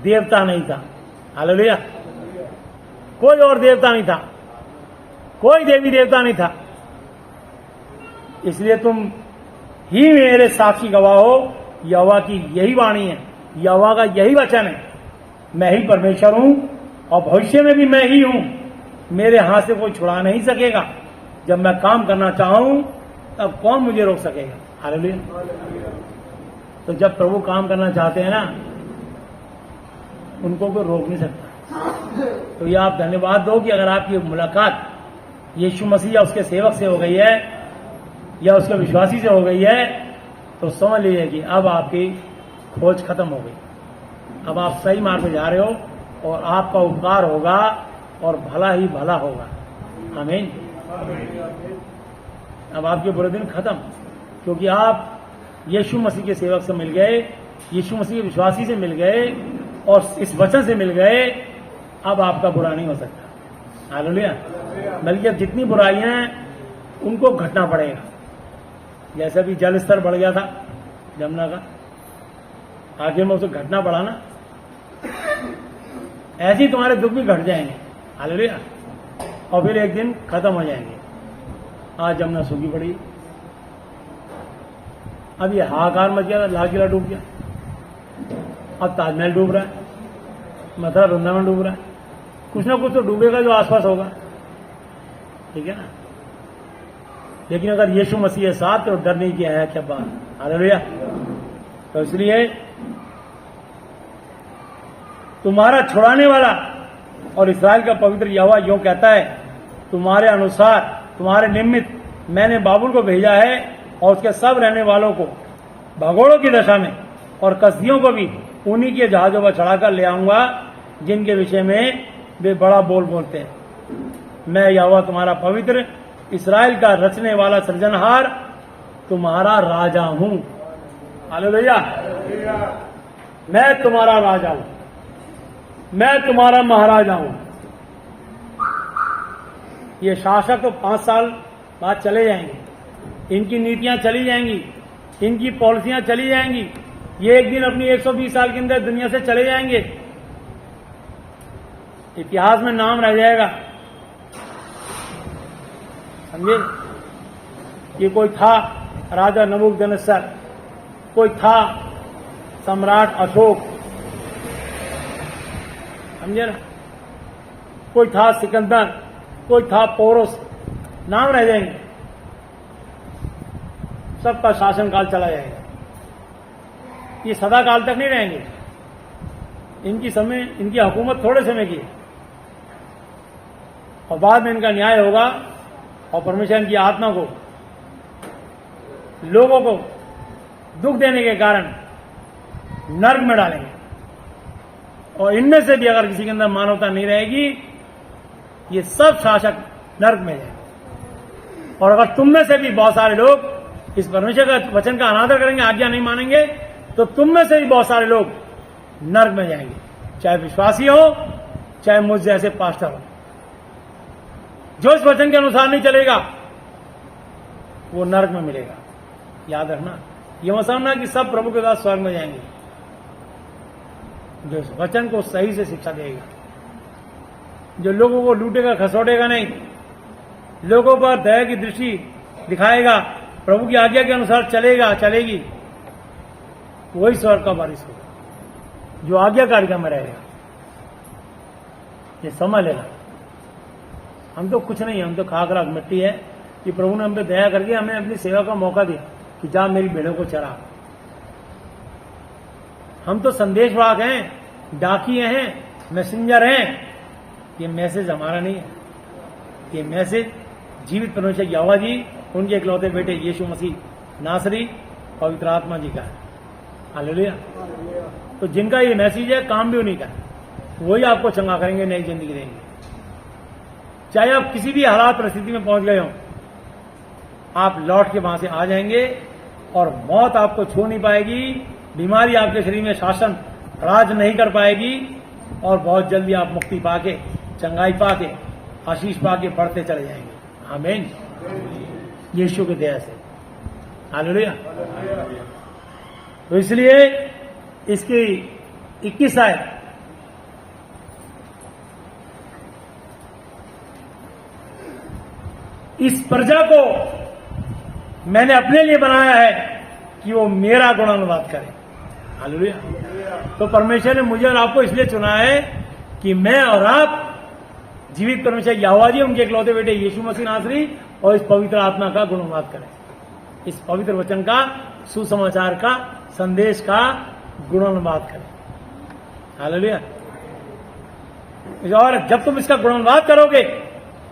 देवता नहीं था। हालेलुया। कोई और देवता नहीं था, कोई देवी देवता नहीं था। इसलिए तुम ही मेरे साक्षी गवाह हो। यहोवा की यही वाणी है, यहोवा का यही वचन है, मैं ही परमेश्वर हूं और भविष्य में भी मैं ही हूं। मेरे हाथ से कोई छुड़ा नहीं सकेगा। जब मैं काम करना चाहूं तब कौन मुझे रोक सकेगा। हालेलुया। तो जब प्रभु काम करना चाहते हैं ना, उनको कोई रोक नहीं सकता। तो ये आप धन्यवाद दो कि अगर आपकी मुलाकात यीशु मसीह या उसके सेवक से हो गई है या उसके विश्वासी से हो गई है, तो समझ लीजिए कि अब आपकी खोज खत्म हो गई। अब आप सही मार्ग पे जा रहे हो और आपका उपकार होगा और भला ही भला होगा। आमीन। अब आपके बुरे दिन खत्म, क्योंकि आप यीशु मसीह के सेवक से मिल गए, यीशु मसीह के विश्वासी से मिल गए और इस वचन से मिल गए। अब आपका बुरा नहीं हो सकता। हालेलुया। बल्कि अब जितनी बुराइयां हैं उनको घटना पड़ेगा। जैसे भी जल स्तर बढ़ गया था जमुना का, आगे में उसे घटना पड़ा ना, ऐसे ही तुम्हारे दुख भी घट जाएंगे। हालेलुया। और फिर एक दिन खत्म हो जाएंगे। आज जमुना सूखी पड़ी, अब ये हाहाकार मच गया, लाल किला डूब गया, अब ताजमहल डूब रहा है, मथुरा वृंदावन डूब रहा है। कुछ ना कुछ तो डूबेगा जो आसपास होगा, ठीक है ना। लेकिन अगर यीशु मसीह साथ तो डर नहीं किया है, क्या बात। हालेलुया। तो इसलिए तुम्हारा छुड़ाने वाला और इस्राएल का पवित्र यहोवा यूं कहता है, तुम्हारे अनुसार, तुम्हारे निमित्त मैंने बाबुल को भेजा है और उसके सब रहने वालों को भगोड़ों की दशा में और कसदियों को भी उन्हीं के जहाजों पर चढ़ाकर ले आऊंगा जिनके विषय में वे बड़ा बोल बोलते हैं। मैं यहोवा तुम्हारा पवित्र, इस्राएल का रचने वाला सृजनहार, तुम्हारा राजा हूं। हालेलुया। मैं तुम्हारा राजा हूं, मैं तुम्हारा महाराजा हूं। ये शासक तो 5 साल बाद चले जाएंगे, इनकी नीतियां चली जाएंगी, इनकी पॉलिसियां चली जाएंगी। ये एक दिन अपनी 120 साल के अंदर दुनिया से चले जाएंगे, इतिहास में नाम रह जाएगा। समझे। ये कोई था राजा नबूकदनेस्सर, कोई था सम्राट अशोक, समझे ना, कोई था सिकंदर, कोई था पोरस, नाम रह जाएंगे। सबका शासनकाल चला जाएगा। ये सदा काल तक नहीं रहेंगे। इनकी हुकूमत थोड़े समय की है और बाद में इनका न्याय होगा और परमेश्वर इनकी आत्मा को, लोगों को दुख देने के कारण नर्क में डालेंगे। और इनमें से भी अगर किसी के अंदर मानवता नहीं रहेगी, ये सब शासक नर्क में जाएंगे। और अगर तुम में से भी बहुत सारे लोग इस परमेश्वर का वचन का अनादर करेंगे, आज्ञा नहीं मानेंगे, तो तुम में से भी बहुत सारे लोग नर्क में जाएंगे, चाहे विश्वासी हो चाहे मुझ जैसे पास्टर हो। जो इस वचन के अनुसार नहीं चलेगा वो नर्क में मिलेगा। याद रखना, ये मत समझना कि सब प्रभु के साथ स्वर्ग में जाएंगे। जो इस वचन को सही से शिक्षा देगा, जो लोगों को लूटेगा खसोटेगा नहीं, लोगों पर दया की दृष्टि दिखाएगा, प्रभु की आज्ञा के अनुसार चलेगा, चलेगी, वही स्वर्ग का वारिस होगा, जो आज्ञाकारिता में रहेगा। ये समझ लेना, हम तो कुछ नहीं है, हम तो खाक मिट्टी है कि प्रभु ने हम पे दया करके हमें अपनी सेवा का मौका दिया कि जा मेरी भेड़ों को चरा। हम तो संदेशवाहक हैं, डाकिए हैं, मैसेंजर हैं। ये मैसेज हमारा नहीं है, ये मैसेज जीवित परमेश्वर यहोवा जी, उनके इकलौते बेटे यीशु मसीह नासरी पवित्र आत्मा जी का है। हालेलुया। तो जिनका ये मैसेज है, काम भी उन्हीं का है, वही आपको चंगा करेंगे, नई जिंदगी देंगे। चाहे आप किसी भी हालात परिस्थिति में पहुंच गए हो, आप लौट के वहां से आ जाएंगे और मौत आपको छू नहीं पाएगी, बीमारी आपके शरीर में शासन राज नहीं कर पाएगी, और बहुत जल्दी आप मुक्ति पाके, चंगाई पाके, आशीष पाके बढ़ते चले जाएंगे। आमीन, यीशु की दया से। हालेलुया। तो इसलिए इसकी 21 आयत, इस प्रजा को मैंने अपने लिए बनाया है कि वो मेरा गुणानुवाद करे। हालेलुया। तो परमेश्वर ने मुझे और आपको इसलिए चुना है कि मैं और आप जीवित परमेश्वर यहोवा जी, उनके इकलौते बेटे यीशु मसीह नासरी और इस पवित्र आत्मा का गुणानुवाद करें, इस पवित्र वचन का, सुसमाचार का, संदेश का गुणानुवाद करें। हालेलुया। और जब तुम इसका गुणानुवाद करोगे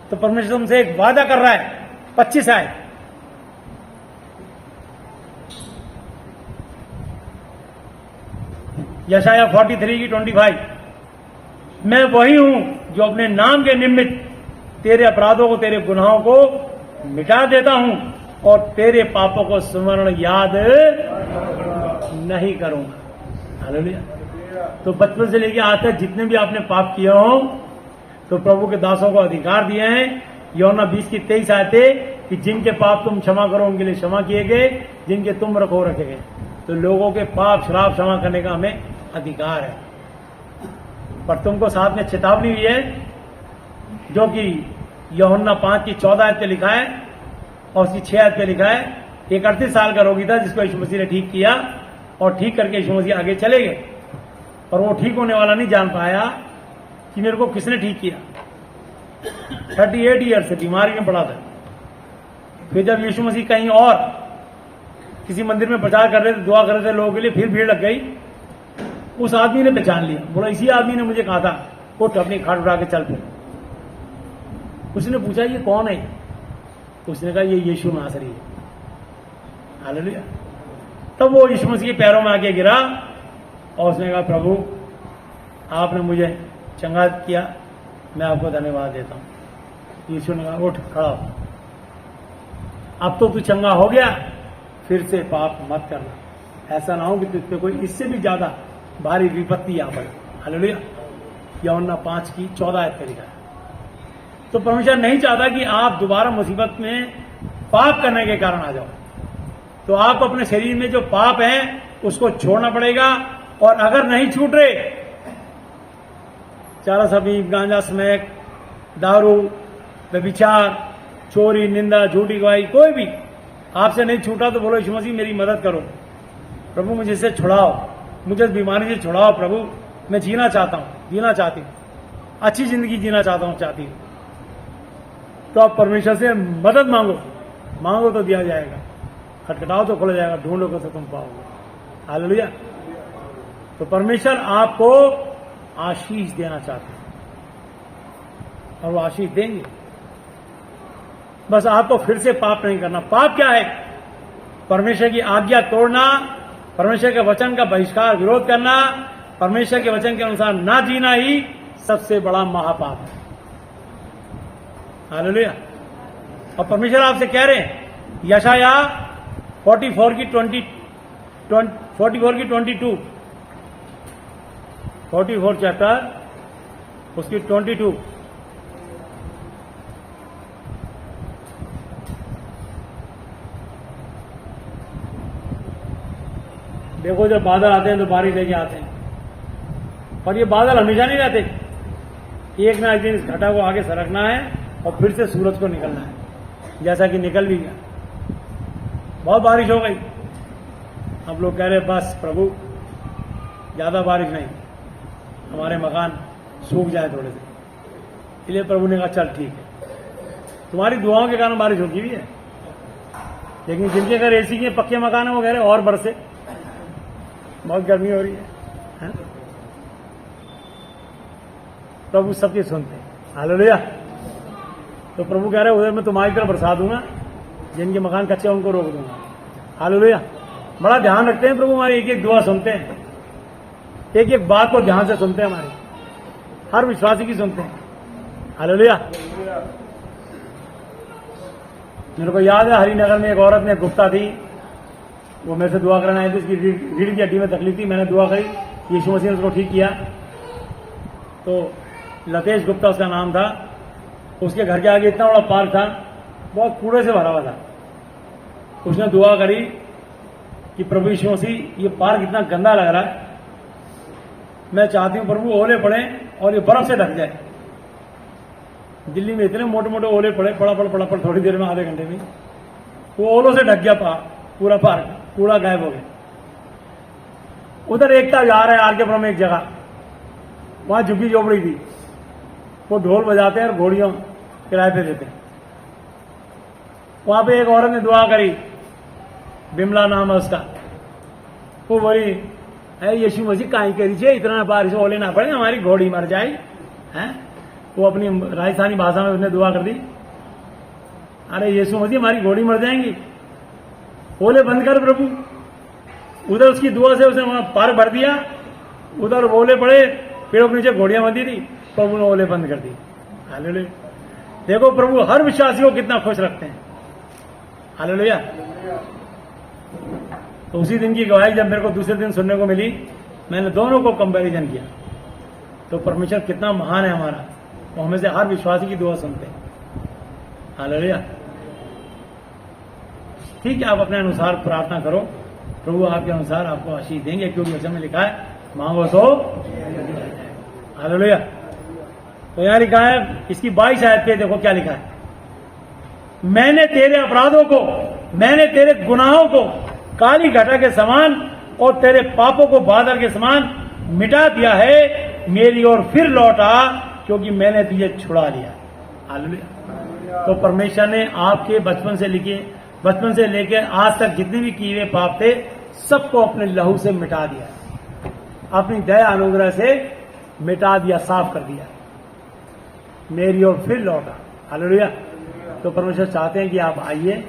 तो परमेश्वर तुमसे एक वादा कर रहा है। 25 आए, यशाया 43 की 25, मैं वही हूं जो अपने नाम के निमित्त तेरे अपराधों को, तेरे गुनाहों को मिटा देता हूं और तेरे पापों को स्मरण याद नहीं करूंगा। हालेलुया। तो बचपन से लेकर आज तक जितने भी आपने पाप किए हो, तो प्रभु के दासों को अधिकार दिए हैं। यूहन्ना 20 की 23 आयते कि जिनके पाप तुम क्षमा करो उनके लिए क्षमा किए गए, जिनके तुम रखो रखे गए। तो लोगों के पाप श्राप क्षमा करने का हमें अधिकार है। पर तुमको साथ में चेतावनी हुई है, जो कि यूहन्ना 5 की 14 आयत पे लिखा है और उसकी 6 आयत पे लिखा है। एक 38 साल का रोगी था जिसको यीशु मसीह ने ठीक किया और ठीक करके यीशु मसीह आगे चले गए, और वो ठीक होने वाला नहीं जान पाया कि मेरे को किसने ठीक किया। 38 ईयर से बीमारी में पड़ा था। फिर जब यीशु मसीह कहीं और किसी मंदिर में प्रचार कर रहे थे, दुआ कर रहे थे लोगों के लिए, फिर भीड़ लग गई। उस आदमी ने पहचान लिया, बोला इसी आदमी ने मुझे कहा था उठ अपनी खाट उठा के चल। फिर उसने पूछा ये कौन है? उसने कहा ये यीशु नासरी है। हालेलुया। तब वो यीशु मसीह के पैरों में आके गिरा और उसने कहा प्रभु आपने मुझे चंगा किया, मैं आपको धन्यवाद देता हूं। यीशु ने कहा उठ खड़ा हो, अब तो तू चंगा हो गया, फिर से पाप मत करना, ऐसा ना हो कि तुझ पे कोई इससे भी ज्यादा भारी विपत्ति आ पड़े। हालेलुया। यूहन्ना 5 की 14 आयत पे लिखा है। तो परमेश्वर नहीं चाहता कि आप दोबारा मुसीबत में पाप करने के कारण आ जाओ। तो आपको अपने शरीर में जो पाप है उसको छोड़ना पड़ेगा, और अगर नहीं छूट रहे, चारा सभी, गांजा, स्मैक, दारू, व्यभिचार, चोरी, निंदा, झूठी गवाही, कोई भी आपसे नहीं छूटा तो बोलो यीशु मसीह मेरी मदद करो, प्रभु मुझे इससे छुड़ाओ, मुझे इस बीमारी से छुड़ाओ प्रभु, मैं जीना चाहता हूं, जीना चाहती हूं, अच्छी जिंदगी जीना चाहता हूं, चाहती हूं। तो आप परमेश्वर से मदद मांगो, मांगो तो दिया जाएगा, खटखटाओ तो खोला जाएगा, ढूंढोगे तो तुम पाओगे। हालेलुया। तो परमेश्वर आपको आशीष देना चाहते हैं और वो आशीष देंगे। बस आपको फिर से पाप नहीं करना। पाप क्या है? परमेश्वर की आज्ञा तोड़ना, परमेश्वर के वचन का बहिष्कार, विरोध करना, परमेश्वर के वचन के अनुसार ना जीना ही सबसे बड़ा महापाप है। हालेलुया। और परमेश्वर आपसे कह रहे हैं, यशाया 44 की 22, 44 चैप्टर उसकी 22, देखो जब बादल आते हैं तो बारिश लेके आते हैं, और ये बादल हमेशा नहीं रहते। एक ना एक दिन इस घटा को आगे सरकना है और फिर से सूरज को निकलना है, जैसा कि निकल भी गया। बहुत बारिश हो गई। हम लोग कह रहे बस प्रभु ज़्यादा बारिश नहीं, हमारे मकान सूख जाए थोड़े से। इसलिए प्रभु ने कहा चल ठीक है, तुम्हारी दुआओं के कारण बारिश होगी भी है, लेकिन जिनके घर एसी के पक्के मकान है वो कह रहे और बरसे, बहुत गर्मी हो रही है? प्रभु सबके सुनते हैं। हालेलुया। तो प्रभु कह रहे उधर मैं तुम्हारी तरफ बरसा दूंगा, जिनके मकान कच्चे उनको रोक दूंगा। हालेलुया। बड़ा ध्यान रखते हैं प्रभु, हमारी एक एक दुआ सुनते हैं, एक एक बात को ध्यान से सुनते हैं, हमारी हर विश्वासी की सुनते हैं। हालेलुया। मेरे को याद है हरिनगर में एक औरत ने गुप्ता थी, वो मेरे से दुआ करने आई थी, उसकी रीढ़ की हड्डी में तकलीफ थी, मैंने दुआ करी, यीशु मसीह ने उसको ठीक किया। तो लतेश गुप्ता उसका नाम था। उसके घर के आगे इतना बड़ा पार्क था, बहुत कूड़े से भरा हुआ था। उसने दुआ करी कि प्रभु यीशु मसीह ये पार्क इतना गंदा लग रहा है, मैं चाहती हूं प्रभु ओले पड़े और ये बर्फ से ढक जाए। दिल्ली में इतने मोटे मोटे ओले पड़े, पड़ा थोड़ी देर में, आधे घंटे में वो ओलों से ढक गया पूरा पार्क, कूड़ा गायब हो गया। उधर एकता जा रहा है आरकेपुरम में एक जगह, वहां झुग्गी झोपड़ी थी, वो ढोल बजाते हैं और घोड़ियों किराए पे देते हैं। वहां पे एक औरत ने दुआ करी, बिमला नाम है उसका। वो बोली है यीशु मसीह काई करी छे, इतना बारिश ओले ना पड़े, हमारी घोड़ी मर जाए हैं। वो अपनी राजस्थानी भाषा में उसने दुआ कर दी, अरे यीशु मसीह हमारी घोड़ी मर जाएंगी, ओले बंद कर प्रभु। उधर उसकी दुआ से उसने वहां पार भर दिया, उधर ओले पड़े, पेड़ों के नीचे घोड़ियां बंधी थी, प्रभु ने ओले बंद कर दी। हालेलुया। देखो प्रभु हर विश्वासी को कितना खुश रखते हैं। हालेलुया। तो उसी दिन की गवाही जब मेरे को दूसरे दिन सुनने को मिली, मैंने दोनों को कंपैरिजन किया। तो परमेश्वर कितना महान है हमारा, वो हमें से हर विश्वासी की दुआ सुनते हैं। हालेलुया। ठीक है, आप अपने अनुसार प्रार्थना करो, प्रभु आपके अनुसार आपको आशीष देंगे, क्योंकि वचन में लिखा है मांगो तो। हालेलुया। तो यहां लिखा है इसकी 22 आयत पे देखो क्या लिखा है, मैंने तेरे अपराधों को, मैंने तेरे गुनाहों को काली घटा के समान और तेरे पापों को बादल के समान मिटा दिया है, मेरी ओर फिर लौट आ, क्योंकि मैंने तुझे छुड़ा लिया। हालेलुया। तो परमेश्वर ने आपके बचपन से लेके आज तक जितने भी किए हुए पाप थे सबको अपने लहू से मिटा दिया, अपनी दया अनुग्रह से मिटा दिया, साफ कर दिया, मेरी ओर फिर लौटा। हालेलुया। तो परमेश्वर चाहते हैं कि आप आइए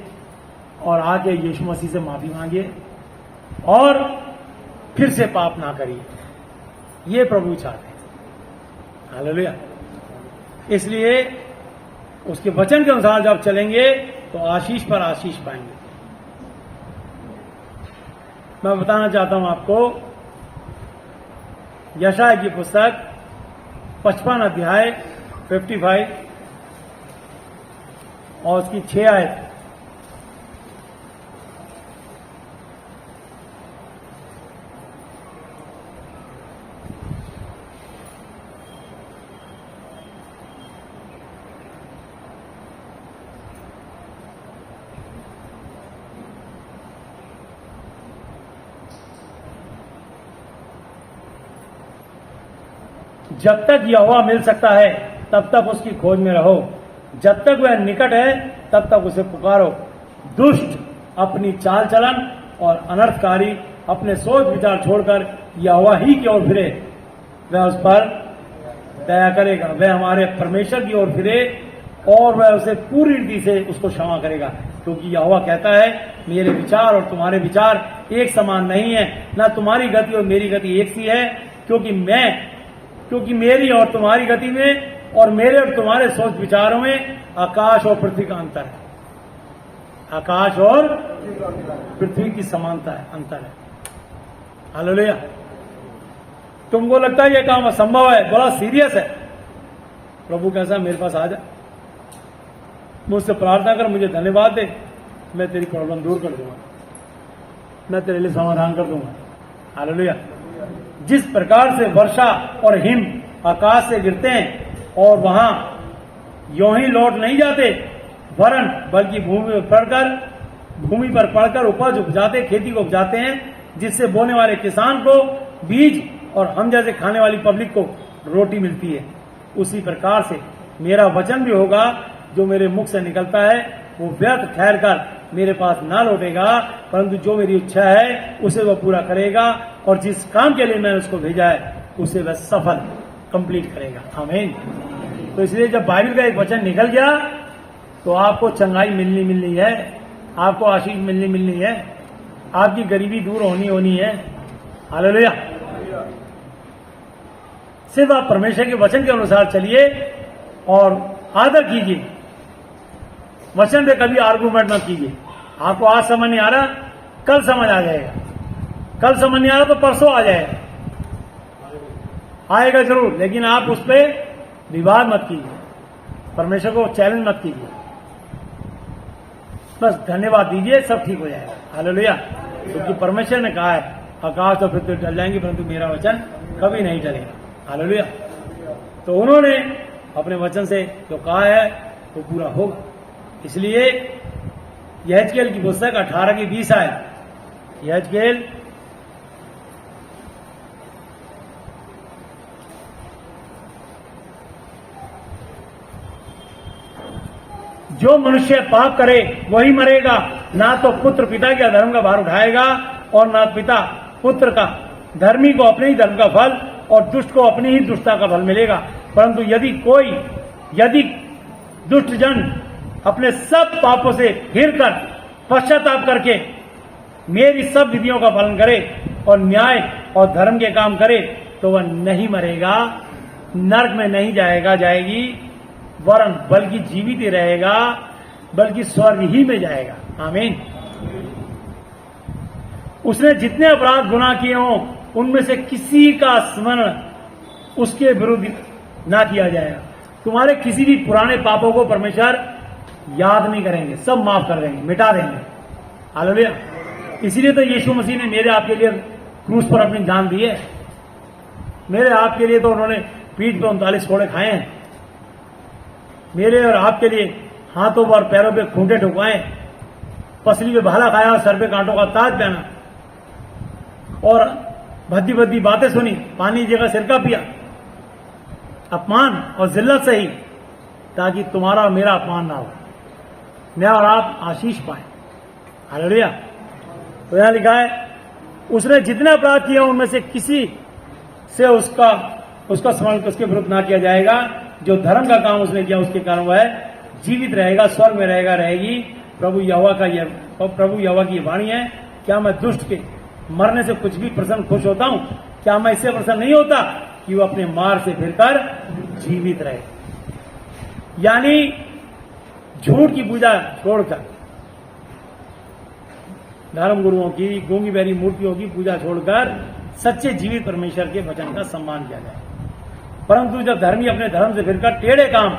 और आके यीशु मसीह से माफी मांगिए और फिर से पाप ना करिए, ये प्रभु चाहते हैं। हालेलुया। इसलिए उसके वचन के अनुसार जब चलेंगे तो आशीष पर आशीष पाएंगे। मैं बताना चाहता हूं आपको, यशायाह की पुस्तक 55 अध्याय 55 और उसकी 6 आयत। जब तक यहोवा मिल सकता है तब तक उसकी खोज में रहो, जब तक वह निकट है तब तक उसे पुकारो। दुष्ट अपनी चाल चलन और अनर्थकारी अपने सोच विचार छोड़कर यहोवा ही की ओर फिरे, वह उस पर दया करेगा। वह हमारे परमेश्वर की ओर फिरे और वह उसे पूरी रीति से उसको क्षमा करेगा, क्योंकि यहोवा कहता है मेरे विचार और तुम्हारे विचार एक समान नहीं है, न तुम्हारी गति और मेरी गति एक सी है, क्योंकि मेरी और तुम्हारी गति में और मेरे और तुम्हारे सोच विचारों में आकाश और पृथ्वी का अंतर है। आकाश और पृथ्वी की समानता है, अंतर है। हालेलुया। तुमको लगता है यह काम असंभव है, बड़ा सीरियस है, प्रभु कैसा मेरे पास आ जा, मुझसे प्रार्थना कर, मुझे धन्यवाद दे, मैं तेरी प्रॉब्लम दूर कर दूंगा, मैं तेरे लिए समाधान कर दूंगा। हालेलुया। जिस प्रकार से वर्षा और हिम आकाश से गिरते हैं और वहां यों ही लौट नहीं जाते, वरन बल्कि भूमि में पड़कर भूमि पर पड़कर उपज उपजाते, खेती को उपजाते हैं, जिससे बोने वाले किसान को बीज और हम जैसे खाने वाली पब्लिक को रोटी मिलती है। उसी प्रकार से मेरा वचन भी होगा, जो मेरे मुख से निकलता है वो व्यर्थ ठहर कर मेरे पास ना लौटेगा, परंतु जो मेरी इच्छा है उसे वह पूरा करेगा, और जिस काम के लिए मैंने उसको भेजा है उसे वह सफल कंप्लीट करेगा। आमीन। तो इसलिए जब बाइबल का एक वचन निकल गया तो आपको चंगाई मिलनी है, आपको आशीष मिलनी है, आपकी गरीबी दूर होनी है। हालेलुया। सिर्फ आप परमेश्वर के वचन के अनुसार चलिए और आदर कीजिए, वचन पे कभी आर्गूमेंट मत कीजिए। आपको आज समझ नहीं आ रहा, कल समझ आ जाएगा, कल समझ नहीं आ रहा तो परसों आ जाएगा, आएगा जरूर, लेकिन आप उस पर विवाद मत कीजिए, परमेश्वर को चैलेंज मत कीजिए, बस धन्यवाद दीजिए, सब ठीक हो जाएगा। हालेलुया। क्योंकि परमेश्वर ने कहा है, आकाश और पृथ्वी टल जाएंगे परंतु मेरा वचन कभी नहीं टलेगा। हालेलुया। तो उन्होंने अपने वचन से जो कहा है वो पूरा होगा। इसलिए यहेजकेल की पुस्तक 18 की 20 आए, यहेजकेल जो मनुष्य पाप करे वही मरेगा, ना तो पुत्र पिता के अधर्म का भार उठाएगा और ना पिता पुत्र का। धर्मी को अपने ही धर्म का फल और दुष्ट को अपनी ही दुष्टता का फल मिलेगा। परंतु यदि दुष्ट जन अपने सब पापों से फिरकर पश्चाताप करके मेरी सब विधियों का पालन करे और न्याय और धर्म के काम करे तो वह नहीं मरेगा, नरक में नहीं जाएगी, वरन बल्कि जीवित ही रहेगा, बल्कि स्वर्ग ही में जाएगा। आमीन। उसने जितने अपराध गुनाह किए हों उनमें से किसी का स्मरण उसके विरुद्ध ना किया जाएगा। तुम्हारे किसी भी पुराने पापों को परमेश्वर याद नहीं करेंगे, सब माफ कर देंगे, मिटा देंगे। हालेलुया। इसीलिए तो यीशु मसीह ने मेरे आपके लिए क्रूस पर अपनी जान दी है। मेरे आपके लिए तो उन्होंने पीठ पर 39 कोड़े खाए हैं, मेरे और आपके लिए हाथों पर पैरों पे खूंटे ठुकवाए, पसली पे भाला खाया, सर पे कांटों का ताज पहना और भद्दी भद्दी बातें सुनी, पानी जगह सिरका पिया, अपमान और जिल्लत सही, ताकि तुम्हारा और मेरा अपमान ना हो, मैं और आप आशीष पाए। हालेलुया। तो यहां लिखा है, उसने जितने अपराध किए उनमें से किसी से उसका स्मरण उसके विरुद्ध ना किया जाएगा। जो धर्म का काम उसने किया उसके कारण वह जीवित रहेगा, स्वर्ग में रहेगी। प्रभु यहोवा की वाणी है, क्या मैं दुष्ट के मरने से कुछ भी प्रसन्न खुश होता हूं? क्या मैं इससे प्रसन्न नहीं होता कि वो अपने मार से फिरकर जीवित रहे? यानी झूठ की पूजा छोड़कर, धर्म गुरुओं की, गूंगी बहरी मूर्तियों की पूजा छोड़कर सच्चे जीवित परमेश्वर के वचन का सम्मान किया जाए। परंतु जब धर्मी अपने धर्म से फिरकर टेढ़े काम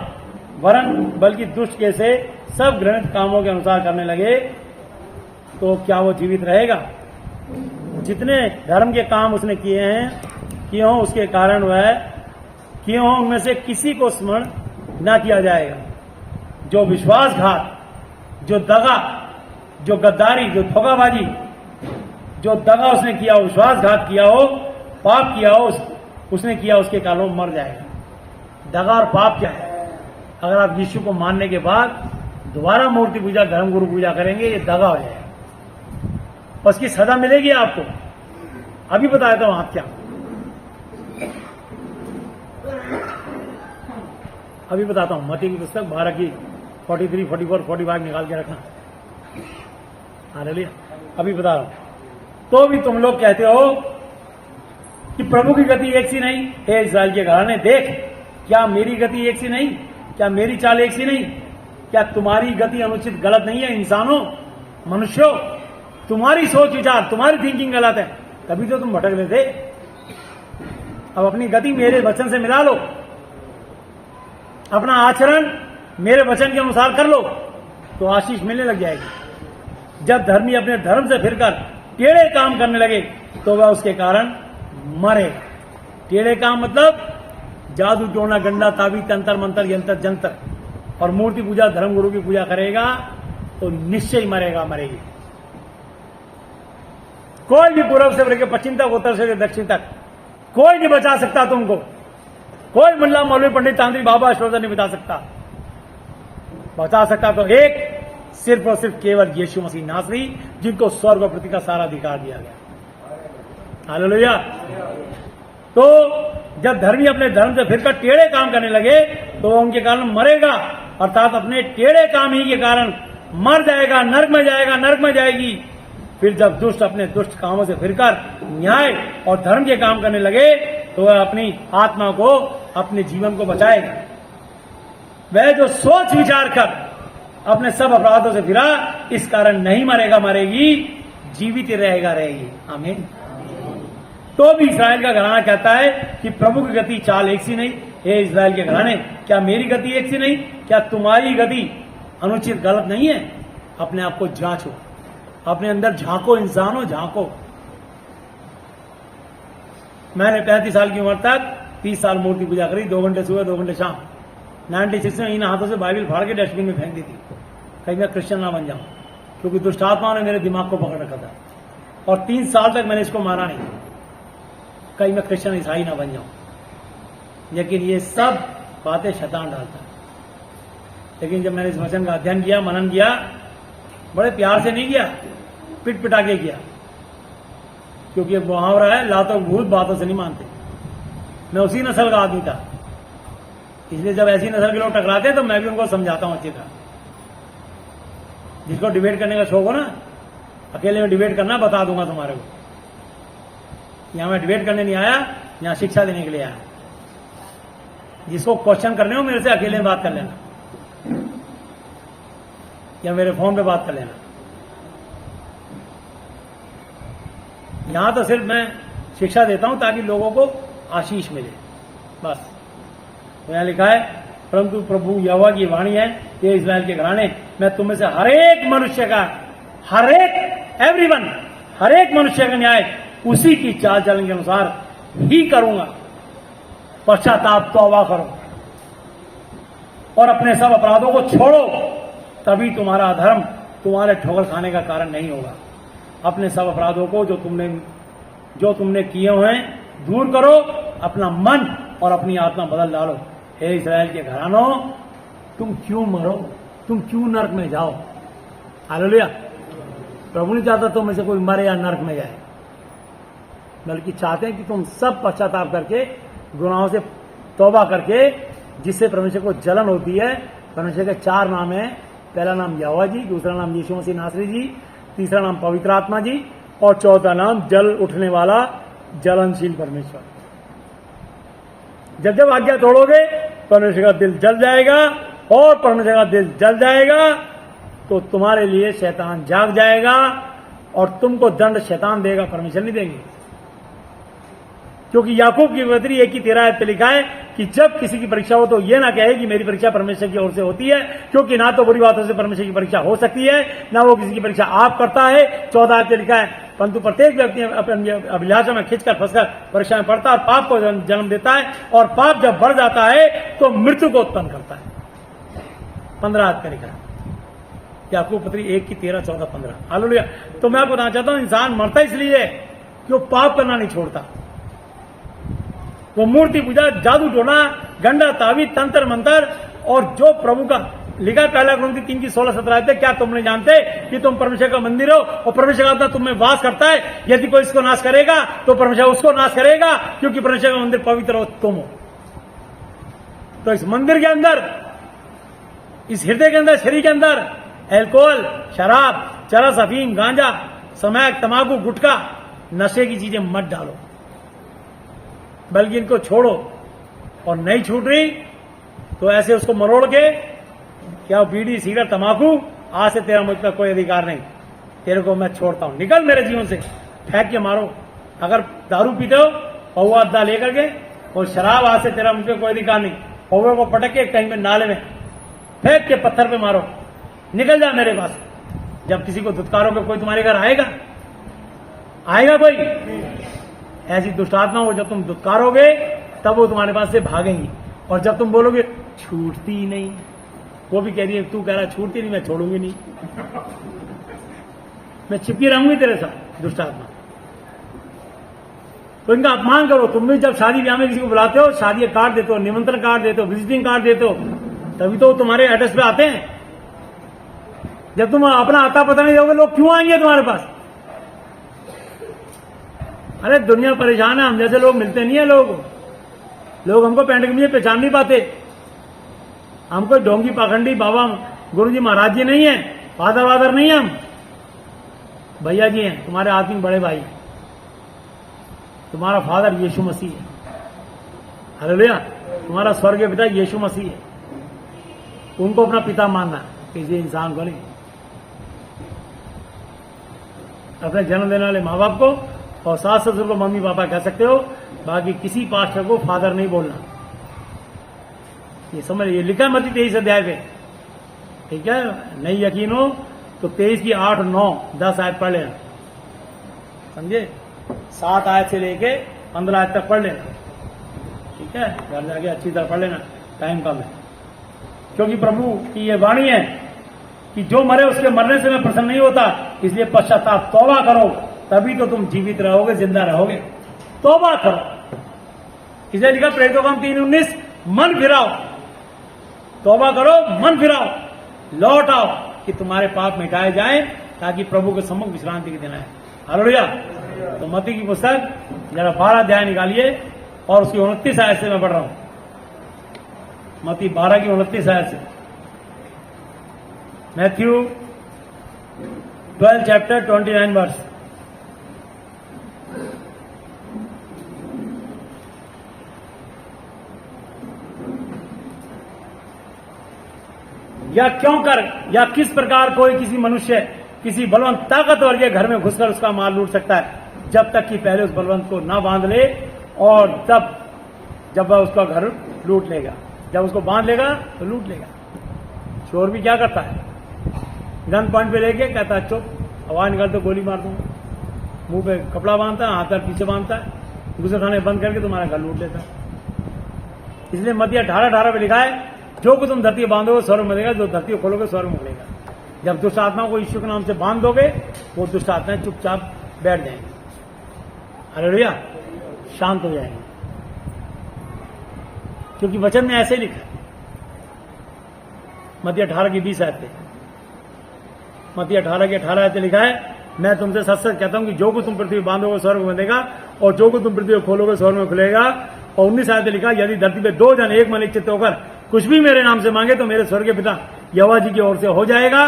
वरन बल्कि दुष्ट के से सब घृणित कामों के अनुसार करने लगे तो क्या वो जीवित रहेगा? जितने धर्म के काम उसने किए हों उसके कारण वह किए हों उनमें से किसी को स्मरण न किया जाएगा। जो विश्वासघात, जो दगा, जो गद्दारी, जो धोखाबाजी, जो दगा उसने किया हो, विश्वासघात किया हो, पाप किया हो, उसने किया, उसके कारण वो मर जाएगा। दगा और पाप क्या है? अगर आप यीशु को मानने के बाद दोबारा मूर्ति पूजा, धर्म गुरु पूजा करेंगे, ये दगा हो जाएगा, उसकी सजा मिलेगी आपको। अभी बताया था वहां क्या, अभी बताता हूं। मत्ती की पुस्तक 12 की 43, 44, 45 निकाल के रखना। हालेलुया। अभी बता रहा हूं। तो भी तुम लोग कहते हो कि प्रभु की गति एक सी नहीं। हे इस्राएल के घराने, देख, क्या मेरी गति एक सी नहीं? क्या मेरी चाल एक सी नहीं? क्या तुम्हारी गति अनुचित गलत नहीं है? इंसानों, मनुष्यों, तुम्हारी सोच विचार, तुम्हारी थिंकिंग गलत है, तभी तो तुम भटक रहे थे। अब अपनी गति मेरे वचन से मिला लो, अपना आचरण मेरे वचन के अनुसार कर लो, तो आशीष मिलने लग जाएगी। जब धर्मी अपने धर्म से फिरकर टेढ़े काम करने लगे तो वह उसके कारण मरेगा। टेढ़े काम मतलब जादू टोना, गंडा ताबीज, तंत्र मंत्र, यंत्र जंत्र और मूर्ति पूजा, धर्म गुरु की पूजा करेगा तो तो निश्चय ही मरेगा, मरेगी। कोई भी पूर्व से लेकर पश्चिम तक, उत्तर से दक्षिण तक कोई नहीं बचा सकता तुमको। कोई मुल्ला, मौलवी, पंडित, तांत्रिक, बाबा, श्रोता नहीं बचा सकता। बचा सकता तो एक, सिर्फ और सिर्फ केवल यीशु मसीह नासरी, जिनको स्वर्ग और पृथ्वी का सारा अधिकार दिया गया। हालेलुया। तो जब धर्मी अपने धर्म से फिरकर टेढ़े काम करने लगे तो उनके कारण मरेगा, अर्थात अपने टेढ़े काम ही के कारण मर जाएगा, नरक में जाएगा, नरक में जाएगी। फिर जब दुष्ट अपने दुष्ट कामों से फिरकर न्याय और धर्म के काम करने लगे तो वह अपनी आत्मा को, अपने जीवन को बचाएगा। वह जो सोच विचार कर अपने सब अपराधों से फिरा, इस कारण नहीं मरेगा, मरेगी, जीवित रहेगा, रहेगी। आमीन। तो भी इस्राएल का घराना कहता है कि प्रभु की गति चाल एक सी नहीं। हे इस्राएल के घराने, क्या मेरी गति एक सी नहीं? क्या तुम्हारी गति अनुचित, गलत नहीं है? अपने आप को जांचो, अपने अंदर झांको, इंसान हो, झांको। मैंने 35 साल की उम्र तक 30 साल मूर्ति पूजा करी, 2 घंटे सुबह 2 घंटे शाम। 96 में इन हाथों से बाइबल फाड़ के डस्टबिन में फेंक दी थी, कहीं मैं क्रिश्चियन ना बन जाऊं, क्योंकि दुष्ट आत्माओं ने मेरे दिमाग को पकड़ रखा था। और 3 साल तक मैंने इसको मारा नहीं, कहीं मैं क्रिश्चियन ईसाई ना बन जाऊं। लेकिन ये सब बातें शैतान डालता है। लेकिन जब मैंने इस वचन का अध्ययन किया, मनन किया, बड़े प्यार से नहीं किया, पिट पिटा के किया, क्योंकि एक मुहावरा है, लातों भूत बातों से नहीं मानते। मैं उसी नस्ल का आदमी था, इसलिए जब ऐसी नस्ल के लोग टकराते हैं तो मैं भी उनको समझाता हूं अच्छी तरह। जिसको डिबेट करने का शौक हो ना, अकेले में डिबेट करना, बता दूंगा तुम्हारे को। यहां मैं डिबेट करने नहीं आया, यहां शिक्षा देने के लिए आया। जिसको क्वेश्चन करने हो मेरे से अकेले में बात कर लेना, या मेरे फोन पे बात कर लेना। यहां तो सिर्फ मैं शिक्षा देता हूं ताकि लोगों को आशीष मिले, बस। तो यहां लिखा है, परंतु प्रभु यहोवा की वाणी है, ये इस्राएल के घराने, मैं तुम्हें से हर एक मनुष्य का, हर एक मनुष्य का न्याय उसी की चाल चलन के अनुसार ही करूंगा। पश्चाताप, तौबा करो और अपने सब अपराधों को छोड़ो, तभी तुम्हारा अधर्म तुम्हारे ठोकर खाने का कारण नहीं होगा। अपने सब अपराधों को जो तुमने किए हुए हैं दूर करो, अपना मन और अपनी आत्मा बदल डालो। हे इस्राएल के घरानों, तुम क्यों मरो, तुम क्यों नरक में जाओ? हालेलुया। प्रभु नहीं चाहता तुम में से कोई मरे या नरक में जाए, बल्कि चाहते हैं कि तुम सब पश्चाताप करके, गुनाहों से तौबा करके, जिससे परमेश्वर को जलन होती है। परमेश्वर के 4 नाम है, पहला नाम यहोवा जी, दूसरा नाम यीशु मसीह नासरी जी, तीसरा नाम पवित्र आत्मा जी, और चौथा नाम जल उठने वाला जलनशील परमेश्वर। जब जब आज्ञा तोड़ोगे परमेश्वर का दिल जल जाएगा, और परमेश्वर का दिल जल जाएगा तो तुम्हारे लिए शैतान जाग जाएगा, और तुमको दंड शैतान देगा, परमेश्वर नहीं देंगे। क्योंकि याकूब की पत्री 1:13 पे लिखा है कि जब किसी की परीक्षा हो तो यह ना कहे कि मेरी परीक्षा परमेश्वर की ओर से होती है, क्योंकि ना तो बुरी बातों से परमेश्वर की परीक्षा हो सकती है, ना वो किसी की परीक्षा आप करता है। 14 पे लिखा है, परंतु प्रत्येक व्यक्ति अपनी अभिलाषा में खिंचकर फंसकर परीक्षा में पड़ता है और पाप को जन्म देता है, और पाप जब बढ़ जाता है तो मृत्यु को उत्पन्न करता है। 15 पे लिखा है, याकूब पत्री 1:13, 14, 15। हालेलुया। तो मैं आपको बताना चाहता हूं, इंसान मरता इसलिए कि वो पाप करना नहीं छोड़ता। वो मूर्ति पूजा, जादू टोना, गंडा तावीज, तंत्र मंत्र, और जो प्रभु का लिखा 1 कुरिन्थी 3:16-17 पे, क्या तुम नहीं जानते कि तुम परमेश्वर का मंदिर हो और परमेश्वर का आत्मा तुम में वास करता है? यदि कोई इसको नाश करेगा तो परमेश्वर उसको नाश करेगा, क्योंकि परमेश्वर का मंदिर पवित्र हो तुम हो। तो इस मंदिर के अंदर, इस हृदय के अंदर, शरीर के अंदर अल्कोहल, शराब, चरस, अफीम, गांजा, स्मैक, तंबाकू, गुटखा, नशे की चीजें मत डालो, बल्कि इनको छोड़ो। और नहीं छूट रही तो ऐसे उसको मरोड़ के, क्या बीड़ी, सिगरेट, तंबाकू, आज से तेरा मुझ पर कोई अधिकार नहीं, तेरे को मैं छोड़ता हूं, निकल मेरे जीवन से, फेंक के मारो। अगर दारू पीते हो पौवा अद्धा लेकर के, और शराब, आज से तेरा मुझ पर कोई अधिकार नहीं, पौवे को पटक के कहीं में नाले में फेंक के पत्थर पे मारो, निकल जा मेरे पास। जब किसी को धुतकारोगे कोई तुम्हारे घर आएगा? आएगा कोई? ऐसी दुष्ट आत्मा को जब तुम धुतकारोगे तब वो तुम्हारे पास से भागेंगी, और जब तुम बोलोगे छूटती ही नहीं, वो भी कह रही है तू कह रहा छूटती नहीं, मैं छोड़ूंगी नहीं, मैं चिपकी रहूंगी तेरे साथ दुष्ट आत्मा। तो इनका अपमान करो। तुम भी जब शादी ब्याह में किसी को बुलाते हो, शादी कार्ड देते हो, निमंत्रण कार्ड देते हो, विजिटिंग कार्ड देते हो, तभी तो तुम्हारे एड्रेस पे आते हैं। जब तुम अपना आता पता नहीं दोगे, लोग क्यों आएंगे तुम्हारे पास? अरे दुनिया परेशान है, हम जैसे लोग मिलते नहीं है। लोग हमको पैंट कमीज पहचान नहीं पाते। हम कोई डोंगी पाखंडी बाबा गुरुजी महाराज जी नहीं है, फादर वादर नहीं है, हम भैया जी हैं, तुम्हारे आत्मिक बड़े भाई। तुम्हारा फादर यीशु मसीह है, हालेलुया। तुम्हारा स्वर्गीय पिता यीशु मसीह है। उनको अपना पिता मानना किसी इंसान को नहीं। अपने जन्म देने वाले माँ बाप को और सास ससुर को मम्मी पापा कह सकते हो, बाकी किसी पास्टर को फादर नहीं बोलना। ये समझ, ये लिखा मती 23 अध्याय पे, ठीक है। नहीं यकीन हो तो 23 की 8, 9, 10 आयत पढ़ लेना, समझे। 7 आयत से लेके 15 आयत तक पढ़ लेना, ठीक है। घर जाके अच्छी तरह पढ़ लेना, टाइम कम है। क्योंकि प्रभु की ये वाणी है कि जो मरे उसके मरने से मैं प्रसन्न नहीं होता, इसलिए पश्चाताप तौबा करो, तभी तो तुम जीवित रहोगे, जिंदा रहोगे। तौबा करो, इसलिए लिखा प्रेरितों का 3:19, मन फिराओ, तौबा करो, मन फिराओ, लौट आओ कि तुम्हारे पाप मिटाए जाएं, ताकि प्रभु के सम्मुख विश्रांति के दिन आए। हालेलुया। तो मत्ती की पुस्तक जरा 12 अध्याय निकालिए और उसकी 29 आयत से मैं पढ़ रहा हूं। मत्ती 12 की 29 आयत से। Matthew 12 chapter 29 verse. या क्यों कर या किस प्रकार कोई किसी मनुष्य किसी बलवंत ताकतवर के घर में घुसकर उसका माल लूट सकता है, जब तक कि पहले उस बलवंत को ना बांध ले, और जब वह उसका घर लूट लेगा, जब उसको बांध लेगा तो लूट लेगा। चोर भी क्या करता है, गन पॉइंट पे लेके कहता है चुप, आवाज निकाल तो गोली मार दूंगा, मुंह पे कपड़ा बांधता है, हाथ पर पीछे बांधता है, दूसरे खाने बंद करके तुम्हारा घर लूट लेता है। इसलिए मत्ती 18:18 पे लिखा है, जो को तुम धरती बांधोगे स्वर्ग में मिलेगा, जो धरती खोलोगे स्वर्ग में मिलेगा। जब दुष्ट आत्मा को यीशु के नाम से बांध दोगे, वो दुष्ट आत्माएं चुपचाप बैठ जाएंगे, हालेलुया, शांत हो जाएंगे। क्योंकि वचन में ऐसे लिखा है, मत्ती 18 की 20 आयत पे, मत्ती 18 की 18 आयत लिखा है, मैं तुमसे सच सच कहता हूं कि जो कुछ तुम पृथ्वी बांधोगे स्वर्ग में बंधेगा, और जो कुछ तुम पृथ्वी खोलोगे स्वर्ग में खुलेगा। और 19 आयत लिखा, यदि धरती पे 2 जन एक मन इच्छित होकर कुछ भी मेरे नाम से मांगे तो मेरे स्वर्गीय पिता यहोवा जी की ओर से हो जाएगा,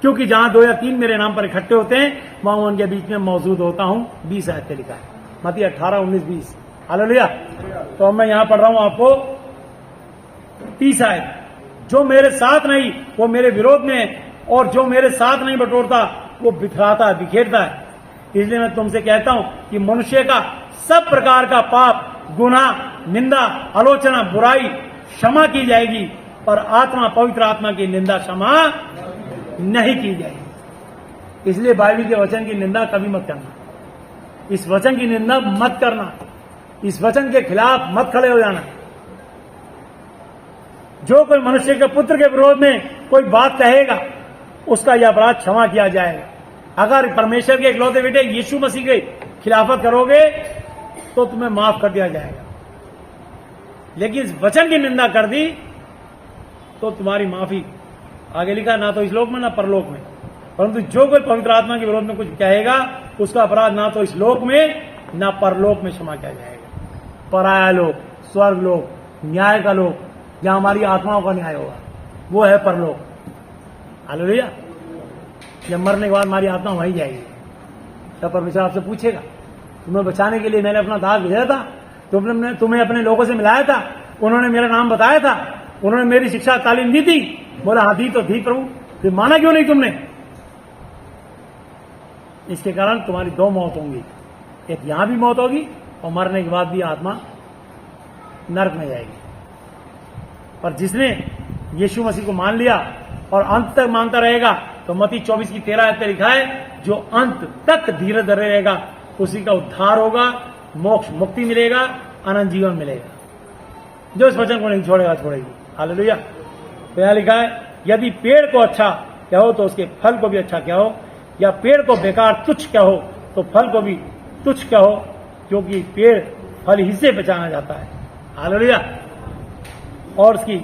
क्योंकि जहां 2 या 3 मेरे नाम पर इकट्ठे होते हैं, वहां उनके बीच में मौजूद होता हूं। 20 आयत लिखा है, मत्ती 18, 19, 20। हालेलुया। तो अब मैं यहां पढ़ रहा हूं आपको 30 आयत, जो मेरे साथ नहीं वो मेरे विरोध में है, और जो मेरे साथ नहीं बटोरता वो बिखराता है, बिखेरता है। इसलिए मैं तुमसे कहता हूं कि मनुष्य का सब प्रकार का पाप, गुनाह, निंदा, आलोचना, बुराई क्षमा की जाएगी, पर आत्मा, पवित्र आत्मा की निंदा क्षमा नहीं की जाएगी। इसलिए बाइबल के वचन की निंदा कभी मत करना, इस वचन की निंदा मत करना, इस वचन के खिलाफ मत खड़े हो जाना। जो कोई मनुष्य के पुत्र के विरोध में कोई बात कहेगा, उसका यह अपराध क्षमा किया जाएगा। अगर परमेश्वर के इकलौते बेटे यीशु मसीह के खिलाफत करोगे तो तुम्हें माफ कर दिया जाएगा, लेकिन इस वचन की निंदा कर दी तो तुम्हारी माफी, आगे लिखा, ना तो इस लोक में ना परलोक में। परंतु जो कोई पवित्र आत्मा के विरोध में कुछ कहेगा, उसका अपराध ना तो इस लोक में ना परलोक में क्षमा किया जाएगा। पराया लोक, स्वर्ग लोक, न्याय का लोक, जहां हमारी आत्माओं का न्याय होगा, वो है परलोक। हालेलुया। जब मरने के बाद हमारी आत्मा वहीं जाएगी, तब परमेश्वर आपसे पूछेगा, तुम्हें बचाने के लिए मैंने अपना दास भेजा था, तुम्हें अपने लोगों से मिलाया था, उन्होंने मेरा नाम बताया था, उन्होंने मेरी शिक्षा तालीम दी थी। बोला हाँ दी तो थी प्रभु, फिर माना क्यों नहीं तुमने? इसके कारण तुम्हारी 2 मौत होंगी, एक यहां भी मौत होगी और मरने के बाद भी आत्मा नरक में जाएगी। पर जिसने यीशु मसीह को मान लिया और अंत तक मानता रहेगा, तो मत्ती 24 की 13 आयत पे लिखा है, जो अंत तक धीरज धरे रहेगा उसी का उद्धार होगा, मोक्ष, मुक्ति मिलेगा, अनंत जीवन मिलेगा। जो इस वचन को नहीं छोड़ेगा छोड़ेगी। हालेलुया। तो यहां लिखा है यदि पेड़ को अच्छा कहो तो उसके फल को भी अच्छा कहो, या पेड़ को बेकार तुच्छ कहो तो फल को भी तुच्छ कहो, क्योंकि पेड़ फल ही से बचाना जाता है। हालेलुया। और उसकी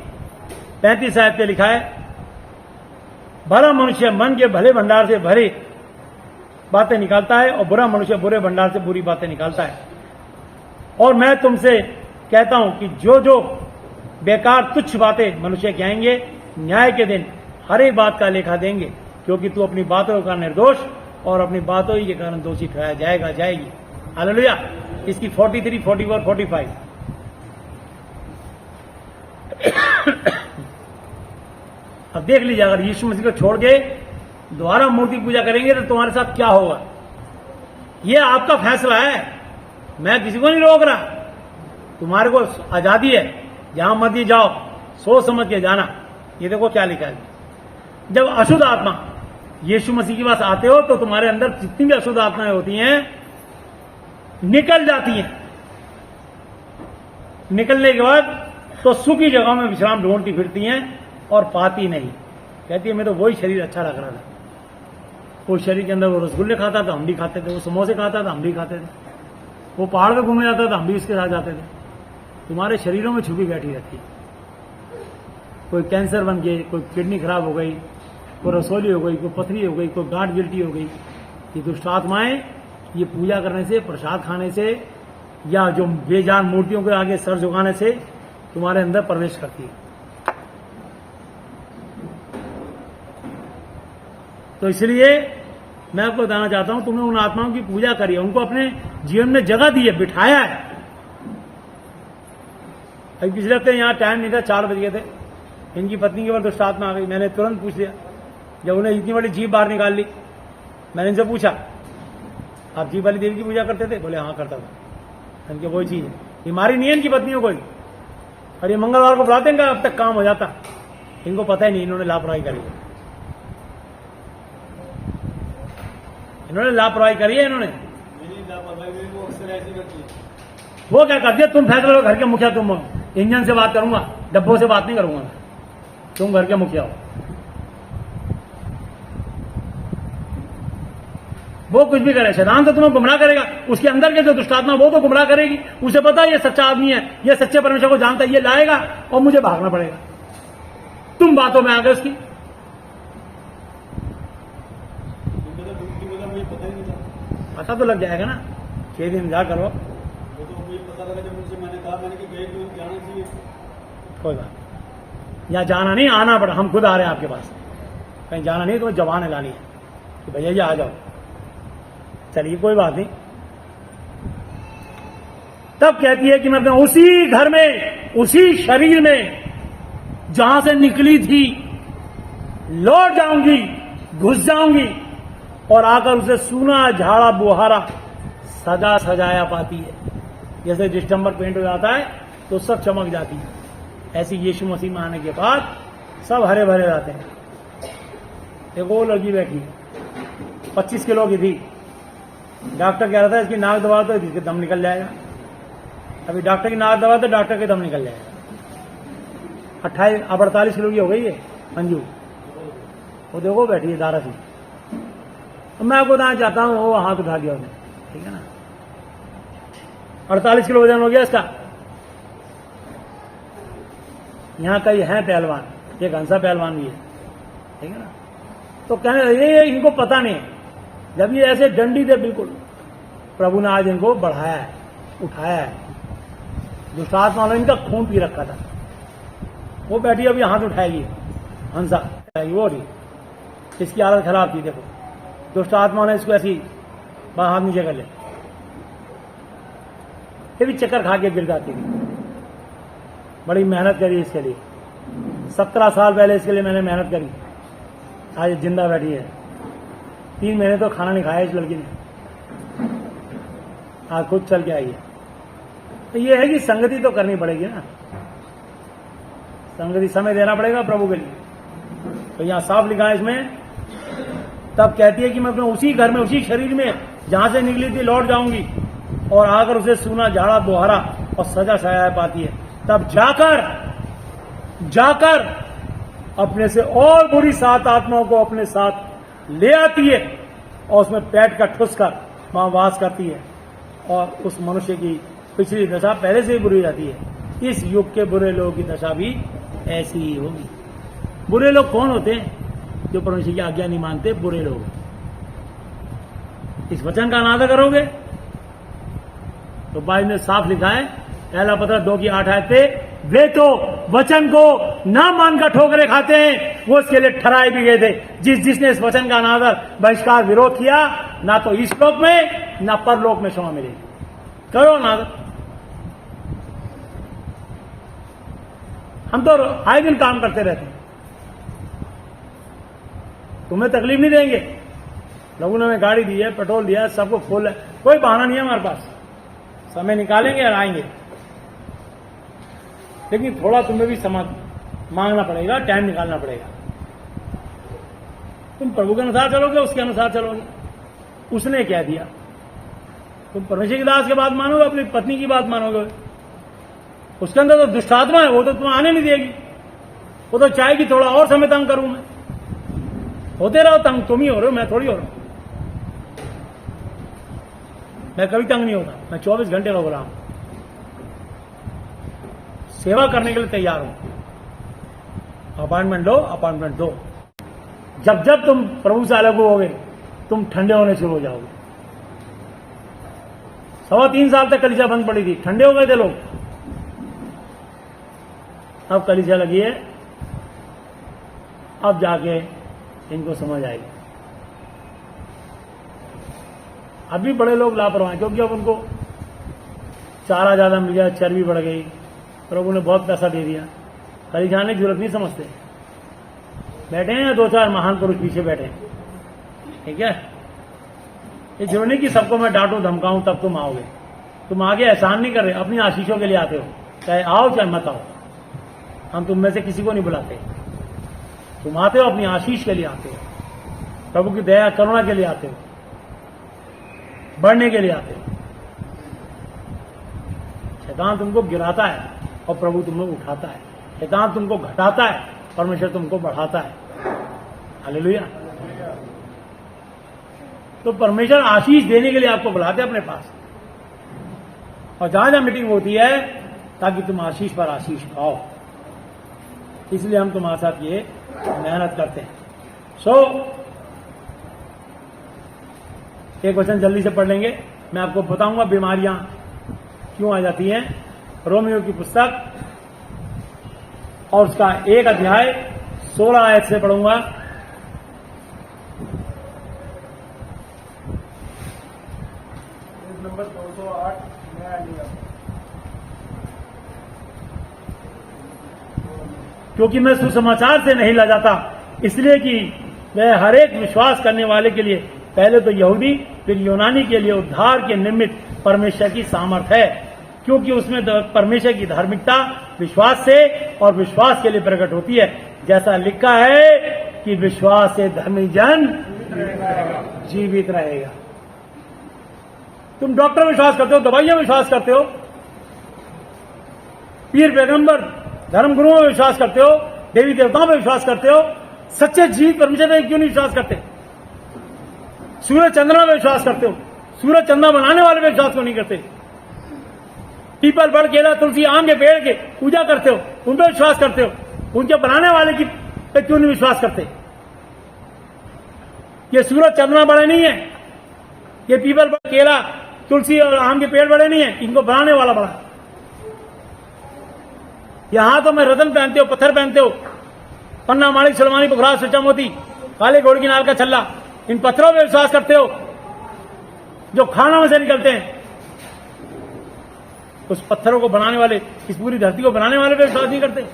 35 आयत पे लिखा है, भला मनुष्य मन के भले भंडार से भरे बातें निकालता है और बुरा मनुष्य बुरे भंडार से बुरी बातें निकालता है। और मैं तुमसे कहता हूं कि जो जो बेकार तुच्छ बातें मनुष्य कहेंगे, न्याय के दिन हर एक बात का लेखा देंगे, क्योंकि तू अपनी बातों का निर्दोष और अपनी बातों ही के कारण दोषी ठहराया जाएगा जाएगी। हालेलुया। इसकी 43, 44, 45। अब देख लीजिए, अगर यीशु मसीह को छोड़ के दोबारा मूर्ति पूजा करेंगे तो तुम्हारे साथ क्या होगा। यह आपका फैसला है, मैं किसी को नहीं रोक रहा। तुम्हारे को आजादी है, जहां मर्जी जाओ, सोच समझ के जाना। ये देखो क्या लिखा है, जब अशुद्ध आत्मा यीशु मसीह के पास आते हो तो तुम्हारे अंदर जितनी भी अशुद्ध आत्माएं होती हैं निकल जाती हैं। निकलने के बाद तो सूखी जगहों में विश्राम ढूंढती फिरती हैं और पाती नहीं। कहती है मैं तो वही शरीर अच्छा लग रहा था, वो शरीर के अंदर वो रसगुल्ले खाता था, हम भी खाते थे, वो समोसे खाता था, हम भी खाते थे, वो पहाड़ पे घूमने जाता था, हम भी उसके साथ जाते थे। तुम्हारे शरीरों में छुपी बैठी रहती है। कोई कैंसर बन गए, कोई किडनी खराब हो गई, कोई रसोली हो गई, कोई पथरी हो गई, कोई गांठ गिल्टी हो गई। ये दुष्ट आत्माएं ये पूजा करने से, प्रसाद खाने से, या जो बेजान मूर्तियों के आगे सर झुकाने से तुम्हारे अंदर प्रवेश करती है। तो इसलिए मैं आपको बताना चाहता हूं, तुमने उन आत्माओं की पूजा करी है, उनको अपने जीवन में जगह दी है, बिठाया है। अभी पिछले हफ्ते यहाँ टाइम नहीं था, 4 बज गए थे, इनकी पत्नी के ऊपर दुष्ट आत्मा आ गई। मैंने तुरंत पूछ लिया, जब उन्हें इतनी बड़ी जीभ बाहर निकाल ली, मैंने इनसे पूछा आप जीभ वाली देवी की पूजा करते थे? बोले हाँ करता था। इनके वही चीज है, बीमारी नहीं है इनकी पत्नियों कोई, और ये मंगलवार को बुलाते हैं, अब तक काम हो जाता। इनको पता ही नहीं, इन्होंने लापरवाही करी है, इन्होंने लापरवाही करी है। इन्होंने वो क्या कर दिया, तुम फैसला लो, घर के मुखिया तुम हो, इंजन से बात करूंगा, डब्बों से बात नहीं करूंगा, तुम घर के मुखिया हो। वो कुछ भी करे, शैतान तो तुम्हें गुमराह करेगा, उसके अंदर के जो दुष्टात्मा वो तो गुमराह करेगी। उसे पता है ये सच्चा आदमी है, ये सच्चे परमेश्वर को जानता है, ये लाएगा और मुझे भागना पड़ेगा। तुम बातों में आ गए उसकी। पता तो लग जाएगा ना, 6 दिन इंतजार करो। कोई बात, यहाँ जाना नहीं, आना पड़ा, हम खुद आ रहे हैं आपके पास। कहीं जाना नहीं, तो जवान है लानी है कि भैया जी आ जाओ। चलिए कोई बात नहीं। तब कहती है कि मैं उसी घर में, उसी शरीर में जहां से निकली थी लौट जाऊंगी, घुस जाऊंगी और आकर उसे सूना झाड़ा बुहारा सजा सजाया पाती है। जैसे डिस्टेंबर पेंट हो जाता है तो सब चमक जाती है, ऐसी यीशु मसीह में आने के बाद सब हरे भरे जाते हैं। एक वो लड़की बैठी 25 किलो की थी, डॉक्टर कह रहा था इसकी नाक दबा तो इसके दम निकल जाएगा। अभी डॉक्टर की नाक दबा तो डॉक्टर के दम निकल जाएगा। 48 किलो की हो गई है मंजू, वो देखो बैठी है दारा सी। मैं आपको बताना चाहता हूँ, वो हाथ उठा दिया उसने, ठीक है ना, 48 किलो वजन हो गया इसका। यहाँ कई है पहलवान, एक हंसा पहलवान भी है, ठीक है ना। तो कहने लगे इनको पता नहीं है, जब ये ऐसे डंडी थे बिल्कुल, प्रभु ने आज इनको बढ़ाया है, उठाया है। दुष्टात्मा ने इनका खून पी रखा था, वो बैठी अभी हाथ उठाएगी हंसा, वो रही, इसकी हालत खराब थी। देखो दुष्टात्मा ने इसको ऐसी हाथ नीचे कर ले, फिर भी चक्कर खा के गिर जाती थी। बड़ी मेहनत करी इसके लिए, 17 साल पहले इसके लिए मैंने मेहनत करी, आज जिंदा बैठी है। 3 महीने तो खाना नहीं खाया इस लड़की ने, आज खुद चल के आई है। तो ये है कि संगति तो करनी पड़ेगी ना, संगति, समय देना पड़ेगा प्रभु के लिए। तो यहां साफ लिखा है इसमें, तब कहती है कि मैं अपने उसी घर में, उसी शरीर में जहां से निकली थी लौट जाऊंगी और आकर उसे सूना झाड़ा बुहारा और सजा सजाया पाती है। तब जाकर अपने से और बुरी 7 आत्माओं को अपने साथ ले आती है और उसमें पैट का ठुस कर वहां वास करती है और उस मनुष्य की पिछली दशा पहले से ही बुरी रहती है। इस युग के बुरे लोगों की दशा भी ऐसी ही होगी। बुरे लोग कौन होते हैं? जो परमेश्वर की आज्ञा नहीं मानते, बुरे लोग। इस वचन का अनादर करोगे तो बाइबल में साफ लिखा है, पहला पत्र 2:8 पे, वे तो वचन को ना मानकर ठोकरे खाते हैं, वो इसके लिए ठहराए भी गए थे। जिसने इस वचन का अनादर, बहिष्कार, विरोध किया, ना तो इस लोक में ना परलोक में क्षमा मिलेगी। करो अनादर। हम तो आए दिन काम करते रहते हैं, तुम्हें तकलीफ नहीं देंगे। लोगों ने हमें गाड़ी दी है, पेट्रोल दिया है, सबको फुल है, कोई बहाना नहीं है हमारे पास। समय निकालेंगे और आएंगे, लेकिन थोड़ा तुम्हें भी समय मांगना पड़ेगा, टाइम निकालना पड़ेगा। तुम प्रभु के अनुसार चलोगे, उसके अनुसार चलोगे। उसने कह दिया, तुम परमेश्वर की दास की बात मानोगे, अपनी पत्नी की बात मानोगे। उसके अंदर तो दुष्ट आत्मा है, वो तो तुम्हें आने नहीं देगी। वो तो चाहेगी थोड़ा और समय तंग करूं मैं। होते रहो तंग, तुम ही हो रहे हो, मैं थोड़ी हो रहा हूं। मैं कभी तंग नहीं होता, मैं 24 घंटे रोक रहा हूं, सेवा करने के लिए तैयार हूं। अपॉइंटमेंट लो, अपॉइंटमेंट दो। जब जब तुम प्रभु से अलग होगे, तुम ठंडे होने शुरू हो जाओगे। 3.25 साल तक कलीसिया बंद पड़ी थी, ठंडे हो गए थे लोग। अब कलीसिया लगी है, अब जाके इनको समझ आएगी। अभी बड़े लोग लापरवाह हैं, क्योंकि अब उनको चारा ज्यादा मिल गया, चर्बी बढ़ गई, प्रभु ने बहुत पैसा दे दिया, कलीसिया आने की जरूरत नहीं समझते। बैठे हैं 2-4 महान पुरुष पीछे बैठे हैं, ठीक है। ये जरूरी नहीं कि सबको मैं डांटूं धमकाऊं तब तुम आओगे। तुम आगे एहसान नहीं कर रहे, अपनी आशीषों के लिए आते हो, चाहे आओ चाहे मत आओ। हम तुम में से किसी को नहीं बुलाते, तुम आते हो अपनी आशीष के लिए आते हो, प्रभु की दया करुणा के लिए आते हो, बढ़ने के लिए आते हो। शैतान तुमको गिराता है और प्रभु तुम्हें उठाता है। शैतान तुमको घटाता है, परमेश्वर तुमको बढ़ाता है। हालेलुया। तो परमेश्वर आशीष देने के लिए आपको बुलाते हैं अपने पास, और जहां जहां मीटिंग होती है ताकि तुम आशीष पर आशीष पाओ। इसलिए हम तुम्हारे साथ ये मेहनत करते हैं। एक वचन जल्दी से पढ़ लेंगे, मैं आपको बताऊंगा बीमारियां क्यों आ जाती हैं। रोमियो की पुस्तक और उसका 1 अध्याय 16 आयत से पढ़ूंगा। नंबर 208 नया नियम। क्योंकि मैं सुसमाचार से नहीं ला जाता, इसलिए कि वह हर एक विश्वास करने वाले के लिए, पहले तो यहूदी फिर यूनानी के लिए उद्धार के निमित्त परमेश्वर की सामर्थ है। क्योंकि उसमें परमेश्वर की धार्मिकता विश्वास से और विश्वास के लिए प्रकट होती है। जैसा लिखा है कि विश्वास से धर्मी जन जीवित रहेगा। तुम डॉक्टर विश्वास करते हो, दवाइयां विश्वास करते हो, पीर पैगंबर धर्म गुरुओं में विश्वास करते हो, देवी देवताओं में विश्वास करते हो, सच्चे जीवित परमेश्वर में क्यों नहीं विश्वास करते? सूरज चंद्रमा में विश्वास करते हो, सूरज चंद्रमा बनाने वाले में विश्वास क्यों नहीं करते? पीपल, बड़, केला, तुलसी, आम के पेड़ के पूजा करते हो, उन पर विश्वास करते हो, उनके बनाने वाले की पे क्यों नहीं विश्वास करते? ये सूरज चंद्रमा बड़े नहीं है, ये पीपल, बड़, केला, तुलसी और आम के पेड़ बड़े नहीं है, इनको बनाने वाला बड़ा। यहां तो मैं रतन पहनते हो, पत्थर पहनते हो, पन्ना, माणिक, सलमानी, पुखराज, सच्चा मोती, काले घोड़ की नाल का छल्ला, इन पत्थरों में विश्वास करते हो जो खानों में से निकलते हैं। उस पत्थरों को बनाने वाले, इस पूरी धरती को बनाने वाले पे विश्वास नहीं करते।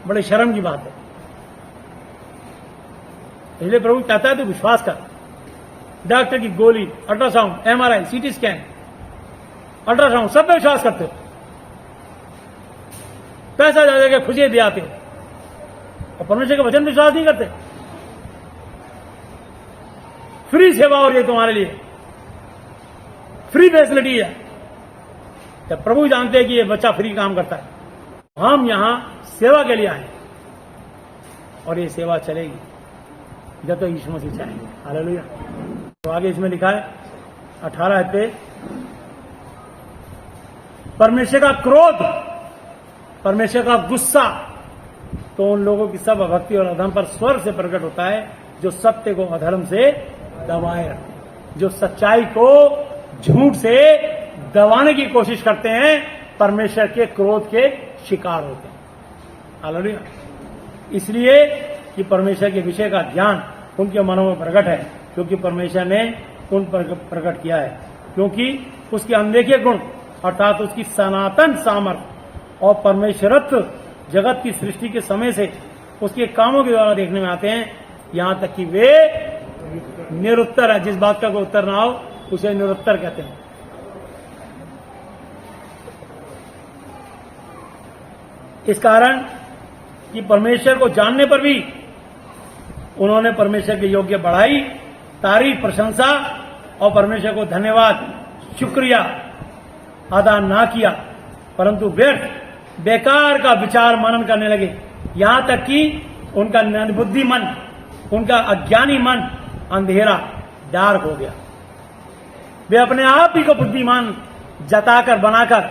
बड़े शर्म की बात है। इसलिए प्रभु कहता है तो विश्वास कर। डॉक्टर की गोली, ultrasound, MRI, CT scan, ultrasound, सब पे विश्वास करते हो। पैसा जा जाकर खुशी दे आते हो और परमेश्वर के वचन विश्वास नहीं करते। फ्री सेवा हो रही है तुम्हारे लिए, फ्री फैसिलिटी है। जब प्रभु जानते हैं कि ये बच्चा फ्री काम करता है, हम यहां सेवा के लिए आए और ये सेवा चलेगी जब तक यीशु मसीह चाहेंगे। हालेलुया। तो आगे इसमें लिखा है 18 पे, परमेश्वर का क्रोध, परमेश्वर का गुस्सा तो उन लोगों की सब अभक्ति और अधर्म पर स्वर्ग से प्रकट होता है जो सत्य को अधर्म से दबाए रखते हैं, जो सच्चाई को झूठ से दबाने की कोशिश करते हैं, परमेश्वर के क्रोध के शिकार होते हैं। हालेलुया। इसलिए कि परमेश्वर के विषय का ज्ञान उनके मनों में प्रकट है, क्योंकि परमेश्वर ने उन पर प्रकट किया है, क्योंकि उसके अनदेखे गुण अर्थात उसकी सनातन सामर्थ और परमेश्वरत्व जगत की सृष्टि के समय से उसके कामों के द्वारा देखने में आते हैं, यहां तक कि वे निरुत्तर है। जिस बात का कोई उत्तर ना हो उसे निरुत्तर कहते हैं। इस कारण कि परमेश्वर को जानने पर भी उन्होंने परमेश्वर के योग्य बढ़ाई, तारीफ, प्रशंसा और परमेश्वर को धन्यवाद, शुक्रिया अदा ना किया, परंतु व्यर्थ बेकार का विचार मनन करने लगे, यहां तक कि उनका निर्बुद्धि मन, उनका अज्ञानी मन अंधेरा डार्क हो गया। वे अपने आप ही को बुद्धिमान जताकर बनाकर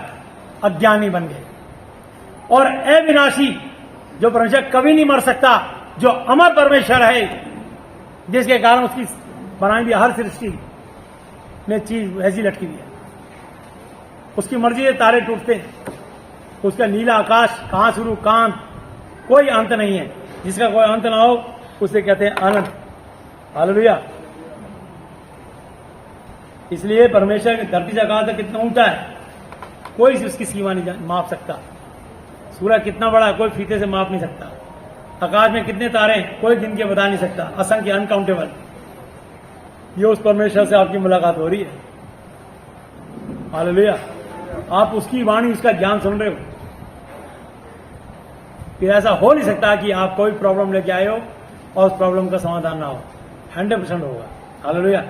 अज्ञानी बन गए। और अविनाशी जो परमेश्वर कभी नहीं मर सकता, जो अमर परमेश्वर है, जिसके कारण उसकी बनाई हुई हर सृष्टि में चीज ऐसी लटकी हुई है, उसकी मर्जी से तारे टूटते हैं, उसका नीला आकाश कहां शुरू कहां कोई अंत नहीं है, जिसका कोई अंत ना हो उसे कहते हैं अनंत। हालेलुया। इसलिए परमेश्वर की धरती से आकाश तक कितना ऊंचा है, कोई उसकी सीमा नहीं माप सकता। सूरज कितना बड़ा है, कोई फीते से माप नहीं सकता। आकाश में कितने तारे हैं, कोई गिन के बता नहीं सकता, असंख्य, अनकाउंटेबल। ये उस परमेश्वर से आपकी मुलाकात हो रही है। हालेलुया। आप उसकी वाणी, उसका ज्ञान सुन रहे हो। फिर ऐसा हो नहीं सकता कि आप कोई प्रॉब्लम लेके आए हो और उस प्रॉब्लम का समाधान ना हो। 100% होगा। हालेलुया।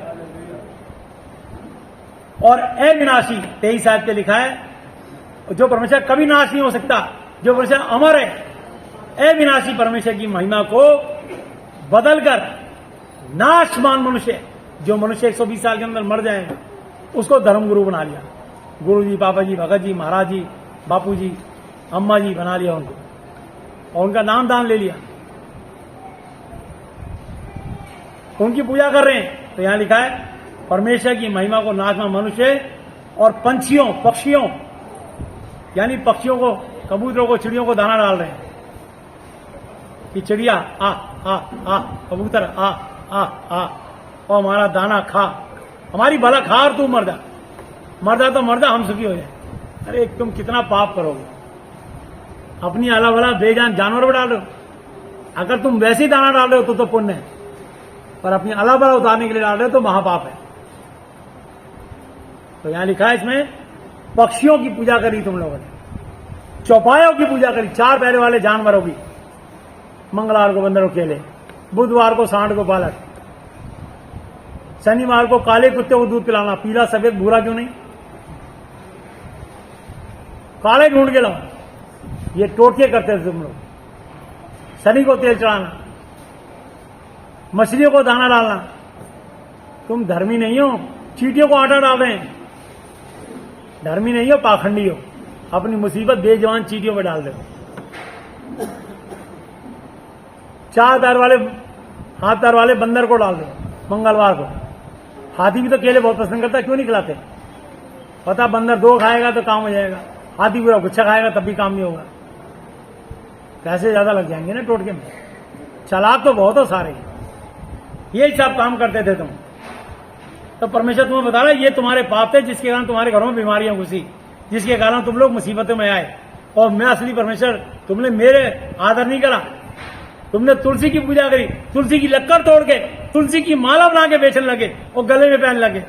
और अविनाशी 23 आयत पे लिखा है, जो परमेश्वर कभी नाश नहीं हो सकता, जो परमेश्वर अमर है, अविनाशी परमेश्वर की महिमा को बदलकर नाशमान मनुष्य, जो मनुष्य 120 साल के अंदर मर जाएगा, उसको धर्मगुरु बना लिया। गुरु जी, पापा जी, भगत जी, महाराज जी, बापू जी, अम्मा जी बना लिया उनको, और उनका नाम दान ले लिया, उनकी पूजा कर रहे हैं। तो यहां लिखा है परमेश्वर की महिमा को नाचना मनुष्य और पंछियों, पक्षियों, यानी पक्षियों को, कबूतरों को, चिड़ियों को दाना डाल रहे हैं कि चिड़िया आ आ आ, कबूतर आ आ आ, और हमारा दाना खा, हमारी भला खा और तू मर जा, तो मर जा, हम सुखी हो जाए। अरे तुम कितना पाप करोगे, अपनी अला भला बेजान जानवर डाल रहे हो। अगर तुम वैसे ही दाना डाल रहे हो तो पुण्य है, पर अपनी अला भला उतारने के लिए डाल रहे हो तो महापाप है। तो यहां लिखा है इसमें, पक्षियों की पूजा करी तुम लोगों ने, चौपायों की पूजा करी, 4 पैर वाले जानवरों की, मंगलवार को बंदर को केले, बुधवार को सांड को बालक, शनिवार को काले कुत्ते को दूध पिलाना, पीला सफेद भूरा क्यों नहीं, काले ढूंढ के लाओ। ये टोटके करते थे तुम लोग। शनि को तेल चढ़ाना, मछलियों को दाना डालना। तुम धर्मी नहीं हो, चींटियों को आटा डाल रहे हैं। धर्मी नहीं हो, पाखंडी हो, अपनी मुसीबत बेजवान चींटियों पर डाल दो। 4 पैर वाले, हाथ पैर वाले बंदर को डाल दो मंगलवार को। हाथी भी तो केले बहुत पसंद करता है, क्यों नहीं खिलाते? पता बंदर 2 खाएगा तो काम हो जाएगा, हाथी पूरा गुच्छा खाएगा तब भी काम नहीं होगा। पैसे ज्यादा लग जाएंगे ना टोटके में। चालाक तो बहुत हो सारे, यही सब काम करते थे तुम। तो परमेश्वर तुम्हें बता रहा है ये तुम्हारे पाप थे, जिसके कारण तुम्हारे घरों में बीमारियां घुसी, जिसके कारण तुम लोग मुसीबतों में आए। और मैं असली परमेश्वर, तुमने मेरे आदर नहीं करा, तुमने तुलसी की पूजा करी, तुलसी की लक्कड़ तोड़ के तुलसी की माला बना के बेचने लगे और गले में पहनने लगे।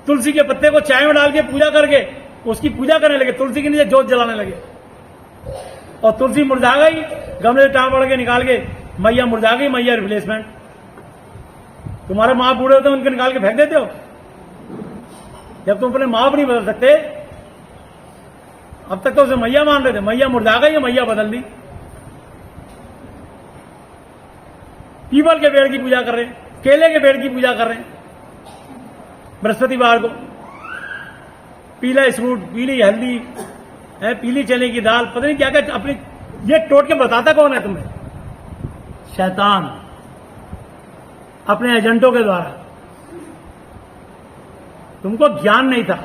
तुलसी के पत्ते को चाय में डाल के पूजा करके उसकी पूजा करने लगे, तुलसी के नीचे जोत जलाने लगे। और तुलसी मुरझा गई, गमले से टांग पड़ के निकाल के मैया मुरझा गई, मैया रिप्लेसमेंट। तुम्हारे माँ बूढ़े होते हैं, उनके निकाल के फेंक देते हो। जब तुम अपने माँ नहीं बदल सकते, अब तक तो उसे मैया मान रहे थे, मैया मुर्दा गई, मैया बदल दी। पीपल के पेड़ की पूजा कर रहे हैं, केले के पेड़ की पूजा कर रहे हैं बृहस्पतिवार को। पीला फ्रूट, पीली हल्दी है, पीली चने की दाल, पता नहीं क्या क्या अपनी ये टोट के बताता कौन है तुम्हें? शैतान अपने एजेंटों के द्वारा। तुमको ज्ञान नहीं था,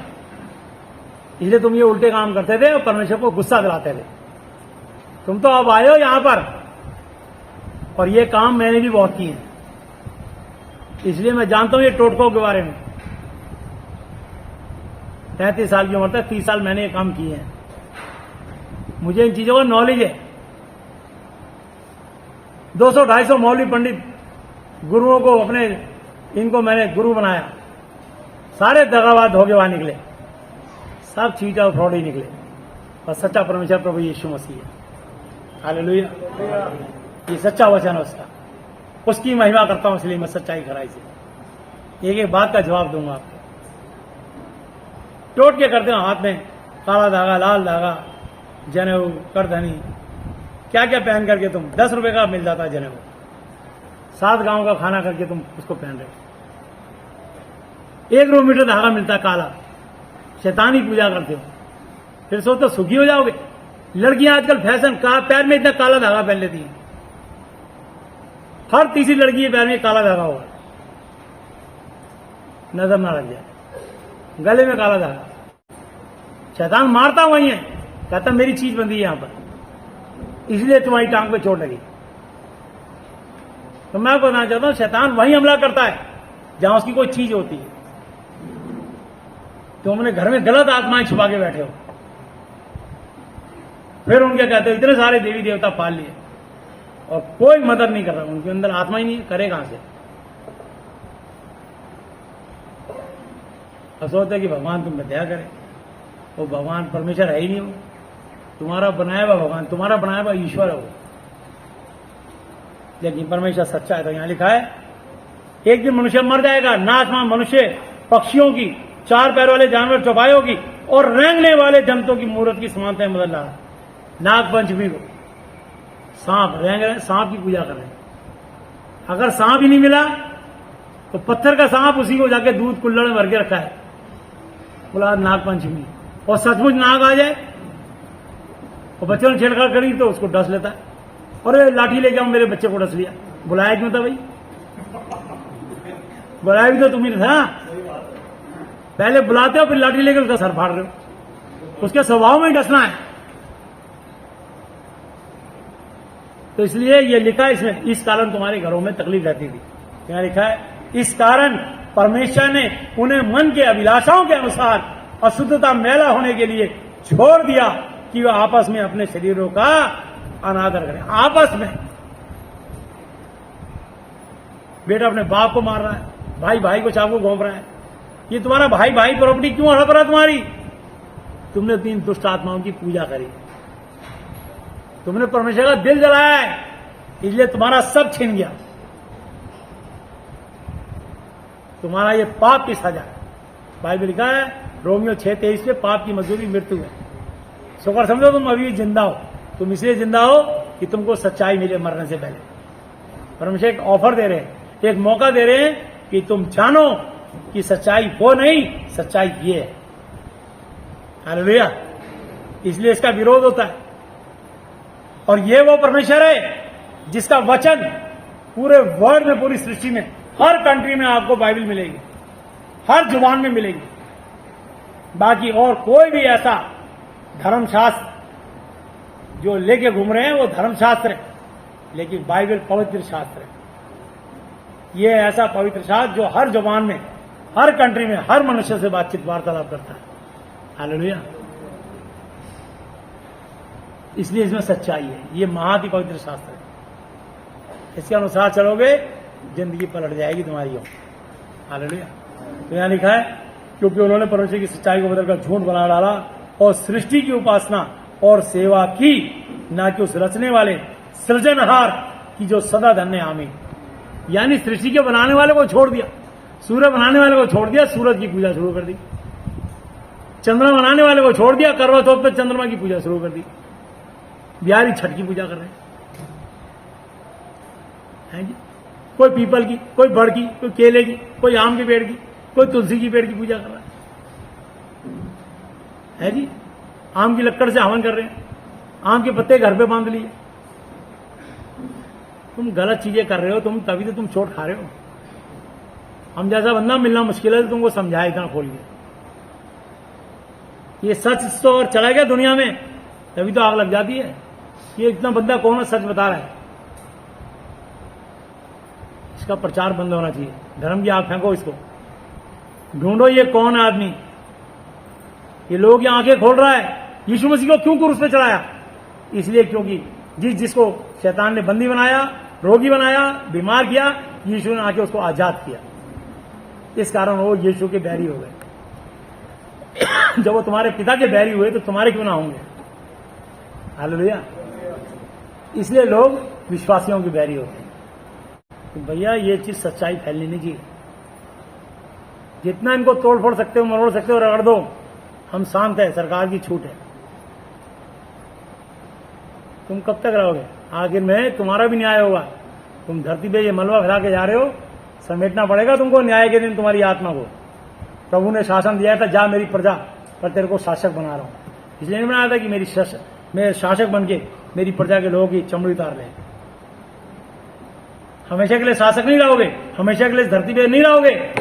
इसलिए तुम ये उल्टे काम करते थे और परमेश्वर को गुस्सा दिलाते थे। तुम तो अब आए हो यहां पर, और ये काम मैंने भी बहुत किए हैं, इसलिए मैं जानता हूं ये टोटकों के बारे में। 33 साल की उम्र तक 30 साल मैंने ये काम किए हैं, मुझे इन चीजों का नॉलेज है। 200-250 मौलवी पंडित गुरुओं को अपने इनको मैंने गुरु बनाया, सारे दगाबाज धोखेबाज निकले, सब चीटा और फ्रॉड ही निकले, और सच्चा परमेश्वर प्रभु यीशु मसीह है। हालेलुया, ये सच्चा वचन है उसका, उसकी महिमा करता हूं, इसलिए मैं सच्चाई खराई से एक एक बात का जवाब दूंगा आपको। टोट के करते हो हाथ में काला धागा, लाल धागा, जनेऊ, करधनी, क्या क्या पहन करके तुम 10 रुपए का मिल जाता है जनेऊ, 7 गांव का खाना करके तुम उसको पहन रहे हो। 1 मीटर धागा मिलता काला, शैतानी पूजा करते हो, फिर सोचते सुखी हो जाओगे। लड़कियां आजकल फैशन का पैर में इतना काला धागा पहन लेती हैं, हर तीसरी लड़की के पैर में काला धागा होगा, नजर ना लग जाए, गले में काला धागा। शैतान मारता वही है, कहता मेरी चीज बंदी है यहां पर, इसलिए तुम्हारी टांग पे चोट लगी। तो मैं बताना चाहता हूं, शैतान वही हमला करता है जहां उसकी कोई चीज होती है। तो हमने घर में गलत आत्माएं छुपा के बैठे हो, फिर उनके कहते हो इतने सारे देवी देवता पाल लिए और कोई मदद नहीं कर रहा, उनके अंदर आत्मा ही नहीं, करे कहां से? और सोचते कि भगवान तुम पे दया करे, वो भगवान परमेश्वर है ही नहीं, वो तुम्हारा बनाया हुआ भगवान, तुम्हारा बनाया हुआ ईश्वर है वो। लेकिन परमेश्वर सच्चा है। तो यहां लिखा है एक दिन मनुष्य मर जाएगा, ना आसमान मनुष्य, पक्षियों की, 4 पैर वाले जानवर, चौपायों की और रेंगने वाले जंतुओं की मूर्त की समानता में बदल रहा है। नाग पंचमी को सांप रेंग रहे, सांप की पूजा कर रहे हैं। अगर सांप ही नहीं मिला तो पत्थर का सांप उसी को जाके दूध कुल्हड़ में भर के रखा है, बोला नाग पंचमी, और सचमुच नाग आ जाए और बच्चों ने छेड़छाड़ करी तो उसको डस लेता है, और लाठी ले जाओ मेरे बच्चे को डस लिया। बुलाया क्यों था भाई? बुलाया भी तो तुम ही था, पहले बुलाते हो फिर लाठी लेकर उसका सर फाड़ रहे हो, उसके स्वभाव में ही डसना है। तो इसलिए ये लिखा है इसमें, इस कारण तुम्हारे घरों में तकलीफ रहती थी। यहाँ लिखा है इस कारण परमेश्वर ने उन्हें मन के अभिलाषाओं के अनुसार अशुद्धता मैला होने के लिए छोड़ दिया कि वह आपस में अपने शरीरों का अनादर करें। आपस में बेटा अपने बाप को मार रहा है, भाई भाई को चाकू घोंप रहा है, ये तुम्हारा भाई भाई प्रॉपर्टी क्यों हड़प रहा तुम्हारी? तुमने 3 दुष्ट आत्माओं की पूजा करी, तुमने परमेश्वर का दिल जलाया है, इसलिए तुम्हारा सब छीन गया। तुम्हारा ये पाप की सजा है। बाइबल लिखा है रोमियो 6:23 पे, पाप की मजदूरी मृत्यु है। शुक्र समझो तुम अभी जिंदा हो, तुम इसलिए जिंदा हो कि तुमको सच्चाई मिले मरने से पहले। परमेश्वर एक ऑफर दे रहे हैं, एक मौका दे रहे हैं कि तुम जानो कि सच्चाई वो नहीं, सच्चाई ये है। हालेलुया। इसलिए इसका विरोध होता है, और ये वो परमेश्वर है जिसका वचन पूरे वर्ल्ड में, पूरी सृष्टि में, हर कंट्री में आपको बाइबल मिलेगी, हर जुबान में मिलेगी। बाकी और कोई भी ऐसा धर्मशास्त्र जो लेके घूम रहे हैं वो धर्मशास्त्र है, लेकिन बाइबल पवित्र शास्त्र है। ये ऐसा पवित्र शास्त्र जो हर जुबान में, हर कंट्री में, हर मनुष्य से बातचीत वार्तालाप करता है। हालेलुया। इसलिए इसमें सच्चाई है, ये महाति पवित्र शास्त्र है। इसके अनुसार चलोगे जिंदगी पलट जाएगी तुम्हारी। हालेलुया। तो यहां लिखा है क्योंकि उन्होंने परमेश्वर की सच्चाई को बदलकर झूठ बना डाला और सृष्टि की उपासना और सेवा की, ना कि उस रचने वाले सृजनहार की जो सदा धन्य आमीन। यानी सृष्टि के बनाने वाले को छोड़ दिया, सूर्य बनाने वाले को छोड़ दिया, सूरज की पूजा शुरू कर दी, चंद्रमा बनाने वाले को छोड़ दिया, करवा चौथ पर चंद्रमा की पूजा शुरू कर दी। बिहारी छठ की पूजा कर रहे हैं जी। कोई पीपल की, कोई बड़ की, कोई केले की, कोई आम के पेड़ की, कोई तुलसी की पेड़ की पूजा कर रहा है जी। आम की लकड़ से हवन कर रहे हैं, आम के पत्ते घर पे बांध लिए। तुम गलत चीजें कर रहे हो, तुम तभी तो तुम चोट खा रहे हो। हम जैसा बंदा मिलना मुश्किल है, तो तुमको समझाया इतना खोल के। ये सच तो और चला गया दुनिया में, तभी तो आग लग जाती है। ये इतना बंदा कौन है सच बता रहा है? इसका प्रचार बंद होना चाहिए। धर्म की आग फेंको इसको, ढूंढो ये कौन है आदमी। ये लोग ये आंखें खोल रहा है। यीशु मसीह को क्यों क्रूस पे चढ़ाया? इसलिए क्योंकि जिसको शैतान ने बंदी बनाया, रोगी बनाया, बीमार किया, यीशु ने आके उसको आजाद किया। इस कारण वो यीशु के बैरी हो गए। जब वो तुम्हारे पिता के बैरी हुए तो तुम्हारे क्यों ना होंगे? हालेलुया। इसलिए लोग विश्वासियों के बैरी होते हैं। तो भैया ये चीज सच्चाई फैलनी नहीं चाहिए। जितना इनको तोड़ फोड़ सकते हो, मरोड़ सकते हो, रगड़ दो। हम शांत है, सरकार की छूट है। तुम कब तक रहोगे? आखिर में तुम्हारा भी न्याय होगा। तुम धरती पे ये मलबा फैला के जा रहे हो, समेटना पड़ेगा तुमको न्याय के दिन तुम्हारी आत्मा को। प्रभु ने शासन दिया था, जा मेरी प्रजा पर तेरे को शासक बना रहा हूं। इसलिए नहीं बनाया था कि मैं शासक बन के मेरी प्रजा के लोगों की चमड़ी उतार ले। हमेशा के लिए शासक नहीं रहोगे, हमेशा के लिए धरती पे नहीं रहोगे।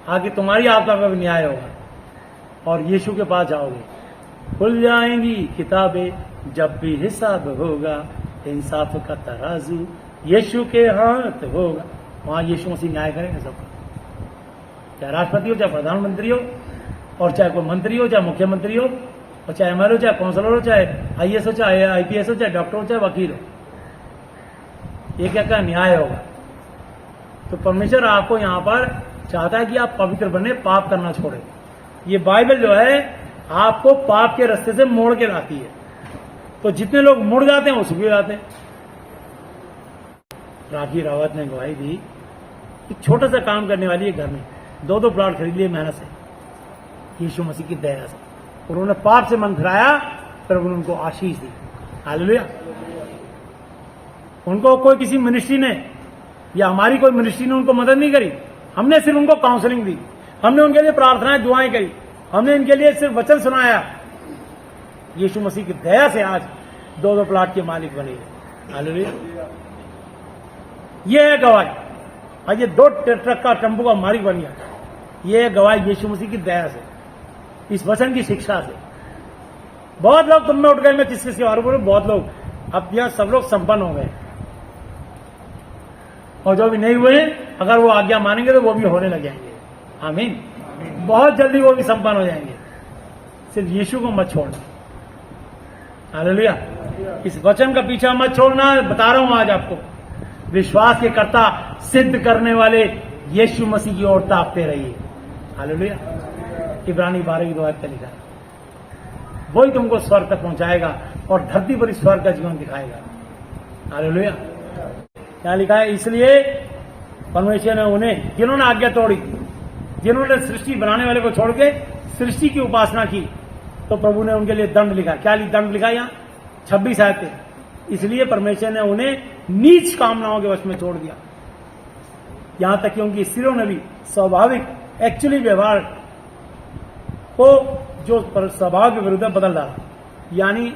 आगे तुम्हारी आत्मा का भी न्याय होगा और यीशु के पास जाओगे। खुल जाएंगी किताबें जब भी हिसाब होगा, इंसाफ का तराजू यीशु के हाथ होगा। वहां यीशु मसीह न्याय करेंगे सबका, चाहे राष्ट्रपति हो, चाहे प्रधानमंत्री हो, और चाहे कोई मंत्री हो, चाहे मुख्यमंत्री हो, और चाहे एमएलए हो, चाहे काउंसलर हो, चाहे आईएएस हो, चाहे आईपीएस हो, चाहे डॉक्टर हो, चाहे वकील हो। ये क्या क्या न्याय होगा। तो परमेश्वर आपको यहां पर चाहता है कि आप पवित्र बने, पाप करना छोड़े। ये बाइबल जो है आपको पाप के रास्ते से मोड़ के लाती है। तो जितने लोग मुड़ जाते हैं वो सुखी हो जाते हैं। राखी रावत ने गवाही दी, एक छोटा सा काम करने वाली है घर में 2-2 प्लॉट खरीद लिए मेहनत से, यीशु मसीह की दया से। उन्होंने पाप से मन फिराया, प्रभु ने उनको आशीष दी। हालेलुया। उनको कोई किसी मिनिस्ट्री ने या हमारी कोई मिनिस्ट्री ने उनको मदद नहीं करी। हमने सिर्फ उनको काउंसलिंग दी, हमने उनके लिए प्रार्थनाएं दुआएं करी, हमने इनके लिए सिर्फ वचन सुनाया। यीशु मसीह की दया से आज 2-2 प्लॉट के मालिक बने। हालेलुया। ये है गवाही। आज ये 2 ट्रक का टेम्पो का मालिक बन गया। ये है गवाही यीशु मसीह की दया से, इस वचन की शिक्षा से। बहुत लोग तुम में उठ गए, मैं किस किस के बारे में, बहुत लोग अब यह सब लोग संपन्न हो गए, और जो भी नहीं हुए अगर वो आज्ञा मानेंगे तो वो भी होने लग जाएंगे। आमीन। बहुत जल्दी वो भी संपन्न हो जाएंगे। सिर्फ यीशु को मत छोड़ना। हालेलुया। इस वचन का पीछा मत छोड़ना। बता रहा हूं आज आपको, विश्वास के कर्ता सिद्ध करने वाले यीशु मसीह की ओर ताकते रहिए। हालेलुया। इब्रानी 12 की 2 आयत पे लिखा है, वही तुमको स्वर्ग तक पहुंचाएगा और धरती पर स्वर्ग का जीवन दिखाएगा। हालेलुया। क्या लिखा है? इसलिए परमेश्वर ने उन्हें, जिन्होंने आज्ञा तोड़ी, जिन्होंने सृष्टि बनाने वाले को छोड़ के सृष्टि की उपासना की, तो प्रभु ने उनके लिए दंड लिखा। क्या दंड लिखा? यहां 26 आयत पे। इसलिए परमेश्वर ने उन्हें नीच कामनाओं के वश में छोड़ दिया, यहां तक कि उनकी स्त्रियों ने भी स्वाभाविक एक्चुअली व्यवहार को जो स्वभाव के विरुद्ध बदल डाला। यानी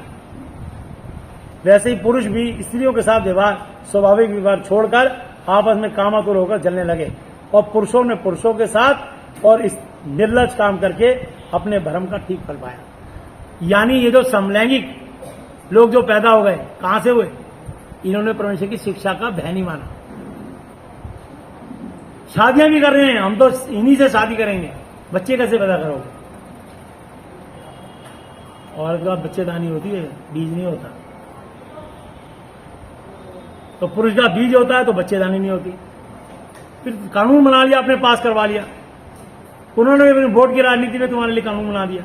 वैसे ही पुरुष भी स्त्रियों के साथ व्यवहार, स्वाभाविक व्यवहार छोड़कर आपस में कामातुर होकर जलने लगे, और पुरुषों ने पुरुषों के साथ और इस निर्लज काम करके अपने भ्रम का ठीक फल पाया। यानी ये जो समलैंगिक लोग जो पैदा हो गए, कहां से हुए? इन्होंने परमेश्वर की शिक्षा का भय नहीं माना। शादियां भी कर रहे हैं, हम तो इन्हीं से शादी करेंगे। बच्चे कैसे पैदा करोगे? औरत का बच्चेदानी होती है, बीज नहीं होता। तो पुरुष का बीज होता है तो बच्चेदानी नहीं होती। फिर कानून बना लिया, आपने पास करवा लिया। उन्होंने अपने वोट की राजनीति में तुम्हारे लिए कानून बना दिया,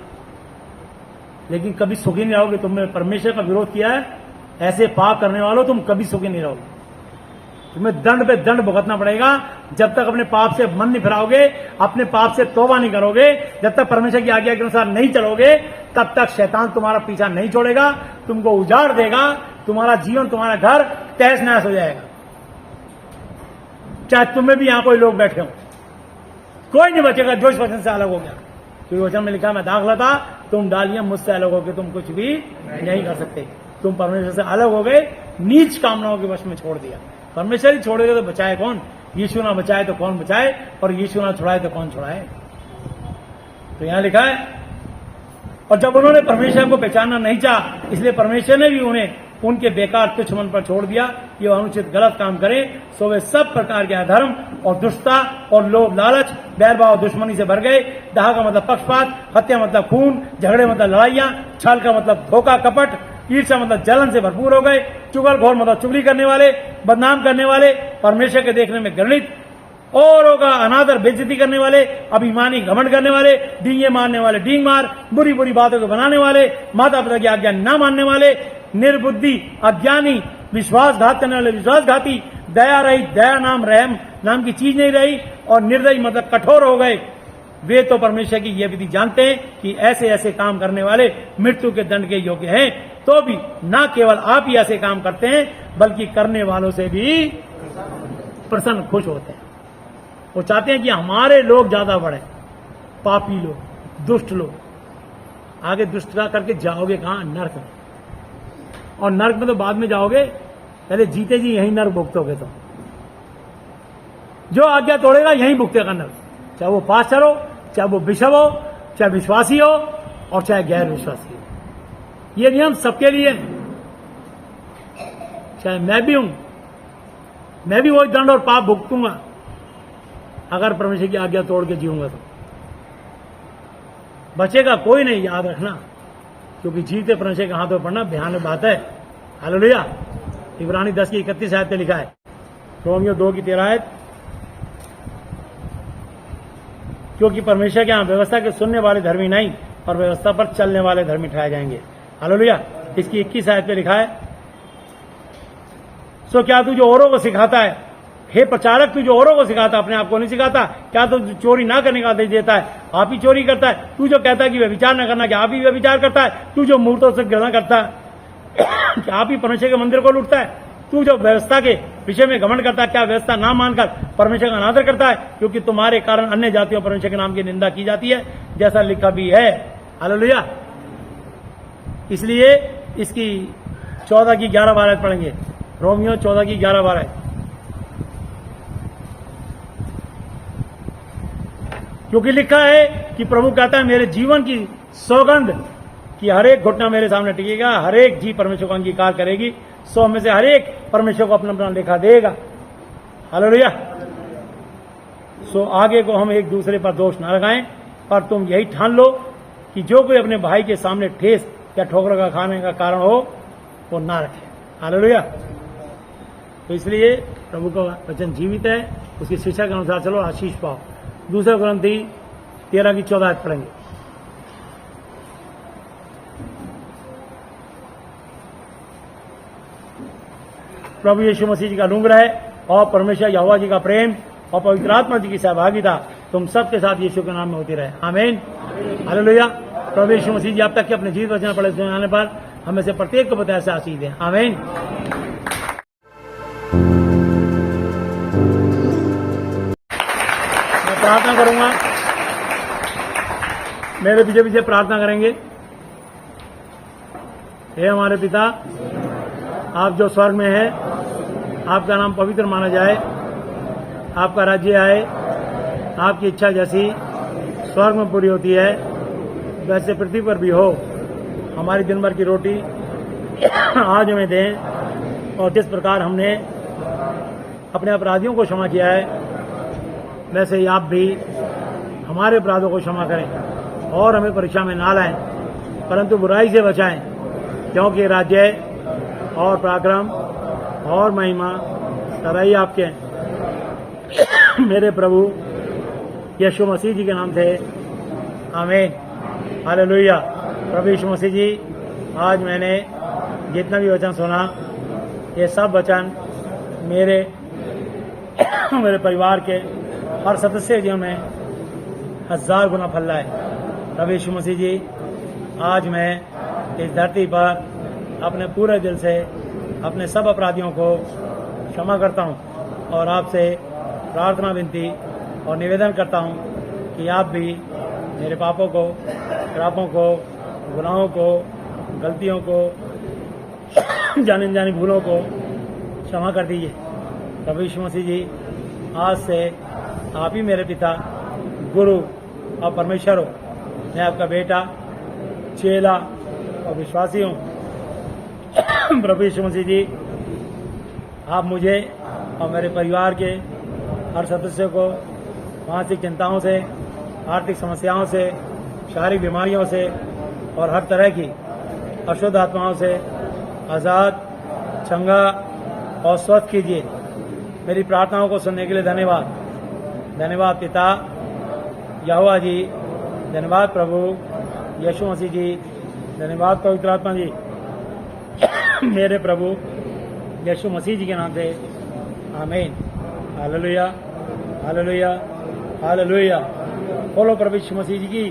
लेकिन कभी सुखी नहीं रहोगे। तुमने परमेश्वर का विरोध किया है, ऐसे पाप करने वालों तुम कभी सुखी नहीं रहोगे। तुम्हें दंड पे दंड भुगतना पड़ेगा। जब तक अपने पाप से मन नहीं फिराओगे, अपने पाप से तौबा नहीं करोगे, जब तक परमेश्वर की आज्ञा के अनुसार नहीं चलोगे, तब तक शैतान तुम्हारा पीछा नहीं छोड़ेगा, तुमको उजाड़ देगा, तुम्हारा जीवन, तुम्हारा घर तहस नहस हो जाएगा। चाहे तुम्हें भी यहां कोई लोग बैठे हो, कोई नहीं बचेगा जो इस वचन से अलग हो गया। क्योंकि वचन में लिखा, मैं दाखला था, तुम डालियां, मुझसे अलग हो गए तुम कुछ भी नहीं कर सकते। तुम परमेश्वर से अलग हो गए, नीच कामनाओं के वश में छोड़ दिया। परमेश्वर ही छोड़ेगा तो बचाए कौन? यीशु ना बचाए तो कौन बचाए, और यीशु ना छुड़ाए तो कौन छुड़ाए। तो यहां लिखा है, और जब उन्होंने परमेश्वर को पहचानना नहीं चाहा, इसलिए परमेश्वर ने भी उन्हें उनके बेकार तुच्छ मन पर छोड़ दिया कि वह अनुचित गलत काम करें। सो वे सब प्रकार के अधर्म और दुष्टता और लोभ लालच, बैरभाव, दुश्मनी से भर गए। दाह का मतलब पक्षपात, हत्या मतलब खून, झगड़े मतलब लड़ाइयां, छल का मतलब धोखा कपट, ईर्ष्या मतलब जलन से भरपूर हो गए। चुगलखोर मतलब चुगली करने वाले, बदनाम करने वाले, परमेश्वर के देखने में घृणित, औरों का अनादर बेइज्जती करने वाले, अभिमानी घमंड करने वाले, डींगे मारने वाले डींग मार, बुरी बुरी बातों को बनाने वाले, माता पिता की आज्ञा न मानने वाले, निर्बुद्धि, अज्ञानी, विश्वासघात करने वाले विश्वासघाती, दया रही, दया नाम रहम नाम की चीज नहीं रही, और निर्दयी मतलब कठोर हो गए। वे तो परमेश्वर की यह विधि जानते हैं कि ऐसे ऐसे काम करने वाले मृत्यु के दंड के योग्य हैं। तो भी न केवल आप ही ऐसे काम करते हैं, बल्कि करने वालों से भी प्रसन्न खुश होते हैं। वो चाहते हैं कि हमारे लोग ज्यादा बढ़े, पापी लोग, दुष्ट लोग। आगे दुष्टता करके जाओगे कहां? नरक में। और नरक में तो बाद में जाओगे, पहले जीते जी यहीं नरक भुगतोगे। तो जो आज्ञा तोड़ेगा यहीं भुगतेगा नरक, चाहे वो पास्टर हो, चाहे वो बिशप हो, चाहे विश्वासी हो, और चाहे गैर विश्वासी हो। ये नियम सबके लिए है। चाहे मैं भी हूं, मैं भी वही दंड और पाप भुगतूंगा अगर परमेश्वर की आज्ञा तोड़ के जीऊंगा। तो बचेगा कोई नहीं, याद रखना, क्योंकि जीते परमेश्वर के हाथों में पड़ना भयानक बात है। हालेलुया। इब्रानी 10 की 31 आयत में लिखा है, रोमियो 2 की 13 आयत, क्योंकि परमेश्वर के यहाँ व्यवस्था के सुनने वाले धर्मी नहीं, और व्यवस्था पर चलने वाले धर्मी ठहराए जाएंगे। हालेलुया। इसकी 21 आयत में लिखा है, सो क्या तू जो औरों को सिखाता है, हे प्रचारक, तू जो औरों को सिखाता, अपने आप को नहीं सिखाता? क्या तू चोरी ना करने का आदेश देता है, आप ही चोरी करता है? तू जो कहता है कि व्यभिचार न करना, क्या आप ही व्यभिचार करता है? तू जो मूर्तों से घृणा करता है, क्या आप ही परमेश्वर के मंदिर को लूटता है? तू जो व्यवस्था के विषय में घमंड करता है, क्या व्यवस्था ना मानकर परमेश्वर का अनादर करता है? क्योंकि तुम्हारे कारण अन्य जातियों परमेश्वर के नाम की निंदा की जाती है, जैसा लिखा भी है। हालेलुया। इसलिए इसकी 14 की 11-12 पढ़ेंगे, रोमियो 14 की 11-12। क्योंकि लिखा है कि प्रभु कहता है, मेरे जीवन की सौगंध कि हर एक घुटना मेरे सामने टिकेगा, हर एक जी परमेश्वर को अंगीकार करेगी, 100 में से हर एक परमेश्वर को अपना अपना लेखा देगा। हालेलुया। सो आगे को हम एक दूसरे पर दोष ना लगाएं, पर तुम यही ठान लो कि जो कोई अपने भाई के सामने ठेस या ठोकर का खाने का कारण हो, वो ना रखे। हालेलुया। तो इसलिए प्रभु का वचन जीवित है, उसकी शिक्षा के अनुसार चलो, आशीष पाओ। 2 कुरिन्थी 13 की 14 पढ़ेंगे। प्रभु यीशु मसीह जी का अनुग्रह और परमेश्वर यहोवा जी का प्रेम और पवित्र आत्मा जी की सहभागिता तुम सबके साथ यीशु के नाम में होती रहे। आमीन। हालेलुया। प्रभु यीशु मसीह जी आप तक के अपने जीवित वचन पढ़े सुनाने पर हमें से प्रत्येक को बताया से आशीष दें। आमीन। मैं प्रार्थना करूंगा, मेरे पीछे पीछे प्रार्थना करेंगे। हे हमारे पिता, आप जो स्वर्ग में है, आपका नाम पवित्र माना जाए, आपका राज्य आए, आपकी इच्छा जैसी स्वर्ग में पूरी होती है वैसे पृथ्वी पर भी हो। हमारी दिन भर की रोटी आज हमें दें, और जिस प्रकार हमने अपने अपराधियों को क्षमा किया है, वैसे ही आप भी हमारे अपराधों को क्षमा करें, और हमें परीक्षा में ना लाएं, परंतु बुराई से बचाएं, क्योंकि राज्य और पराक्रम और महिमा सराई आपके हैं। मेरे प्रभु यीशु मसीह जी के नाम से आमीन। हालेलुया। प्रभु यीशु मसीह जी, आज मैंने जितना भी वचन सुना, ये सब वचन मेरे मेरे परिवार के हर सदस्य जीवन में 1000 गुना फल लाए। प्रभु यीशु मसीह जी, आज मैं इस धरती पर अपने पूरे दिल से अपने सब अपराधियों को क्षमा करता हूँ और आपसे प्रार्थना विनती और निवेदन करता हूँ कि आप भी मेरे पापों को, खराबों को, गुनाहों को, गलतियों को, जानी अनजानी भूलों को क्षमा कर दीजिए। प्रभु यीशु मसीह जी, आज से आप ही मेरे पिता, गुरु और परमेश्वर हो। मैं आपका बेटा, चेला और विश्वासी हूँ। प्रभु यीशु मसीह जी, आप मुझे और मेरे परिवार के हर सदस्य को मानसिक चिंताओं से, आर्थिक समस्याओं से, शारीरिक बीमारियों से और हर तरह की अशुद्ध आत्माओं से आज़ाद, चंगा और स्वस्थ कीजिए। मेरी प्रार्थनाओं को सुनने के लिए धन्यवाद। धन्यवाद पिता यहोवा जी, धन्यवाद प्रभु यीशु मसीह जी, धन्यवाद पवित्र आत्मा जी। मेरे प्रभु यीशु मसीह जी के नाम से आमीन। Hallelujah, hallelujah, hallelujah. बोलो प्रभु यीशु मसीह जी की।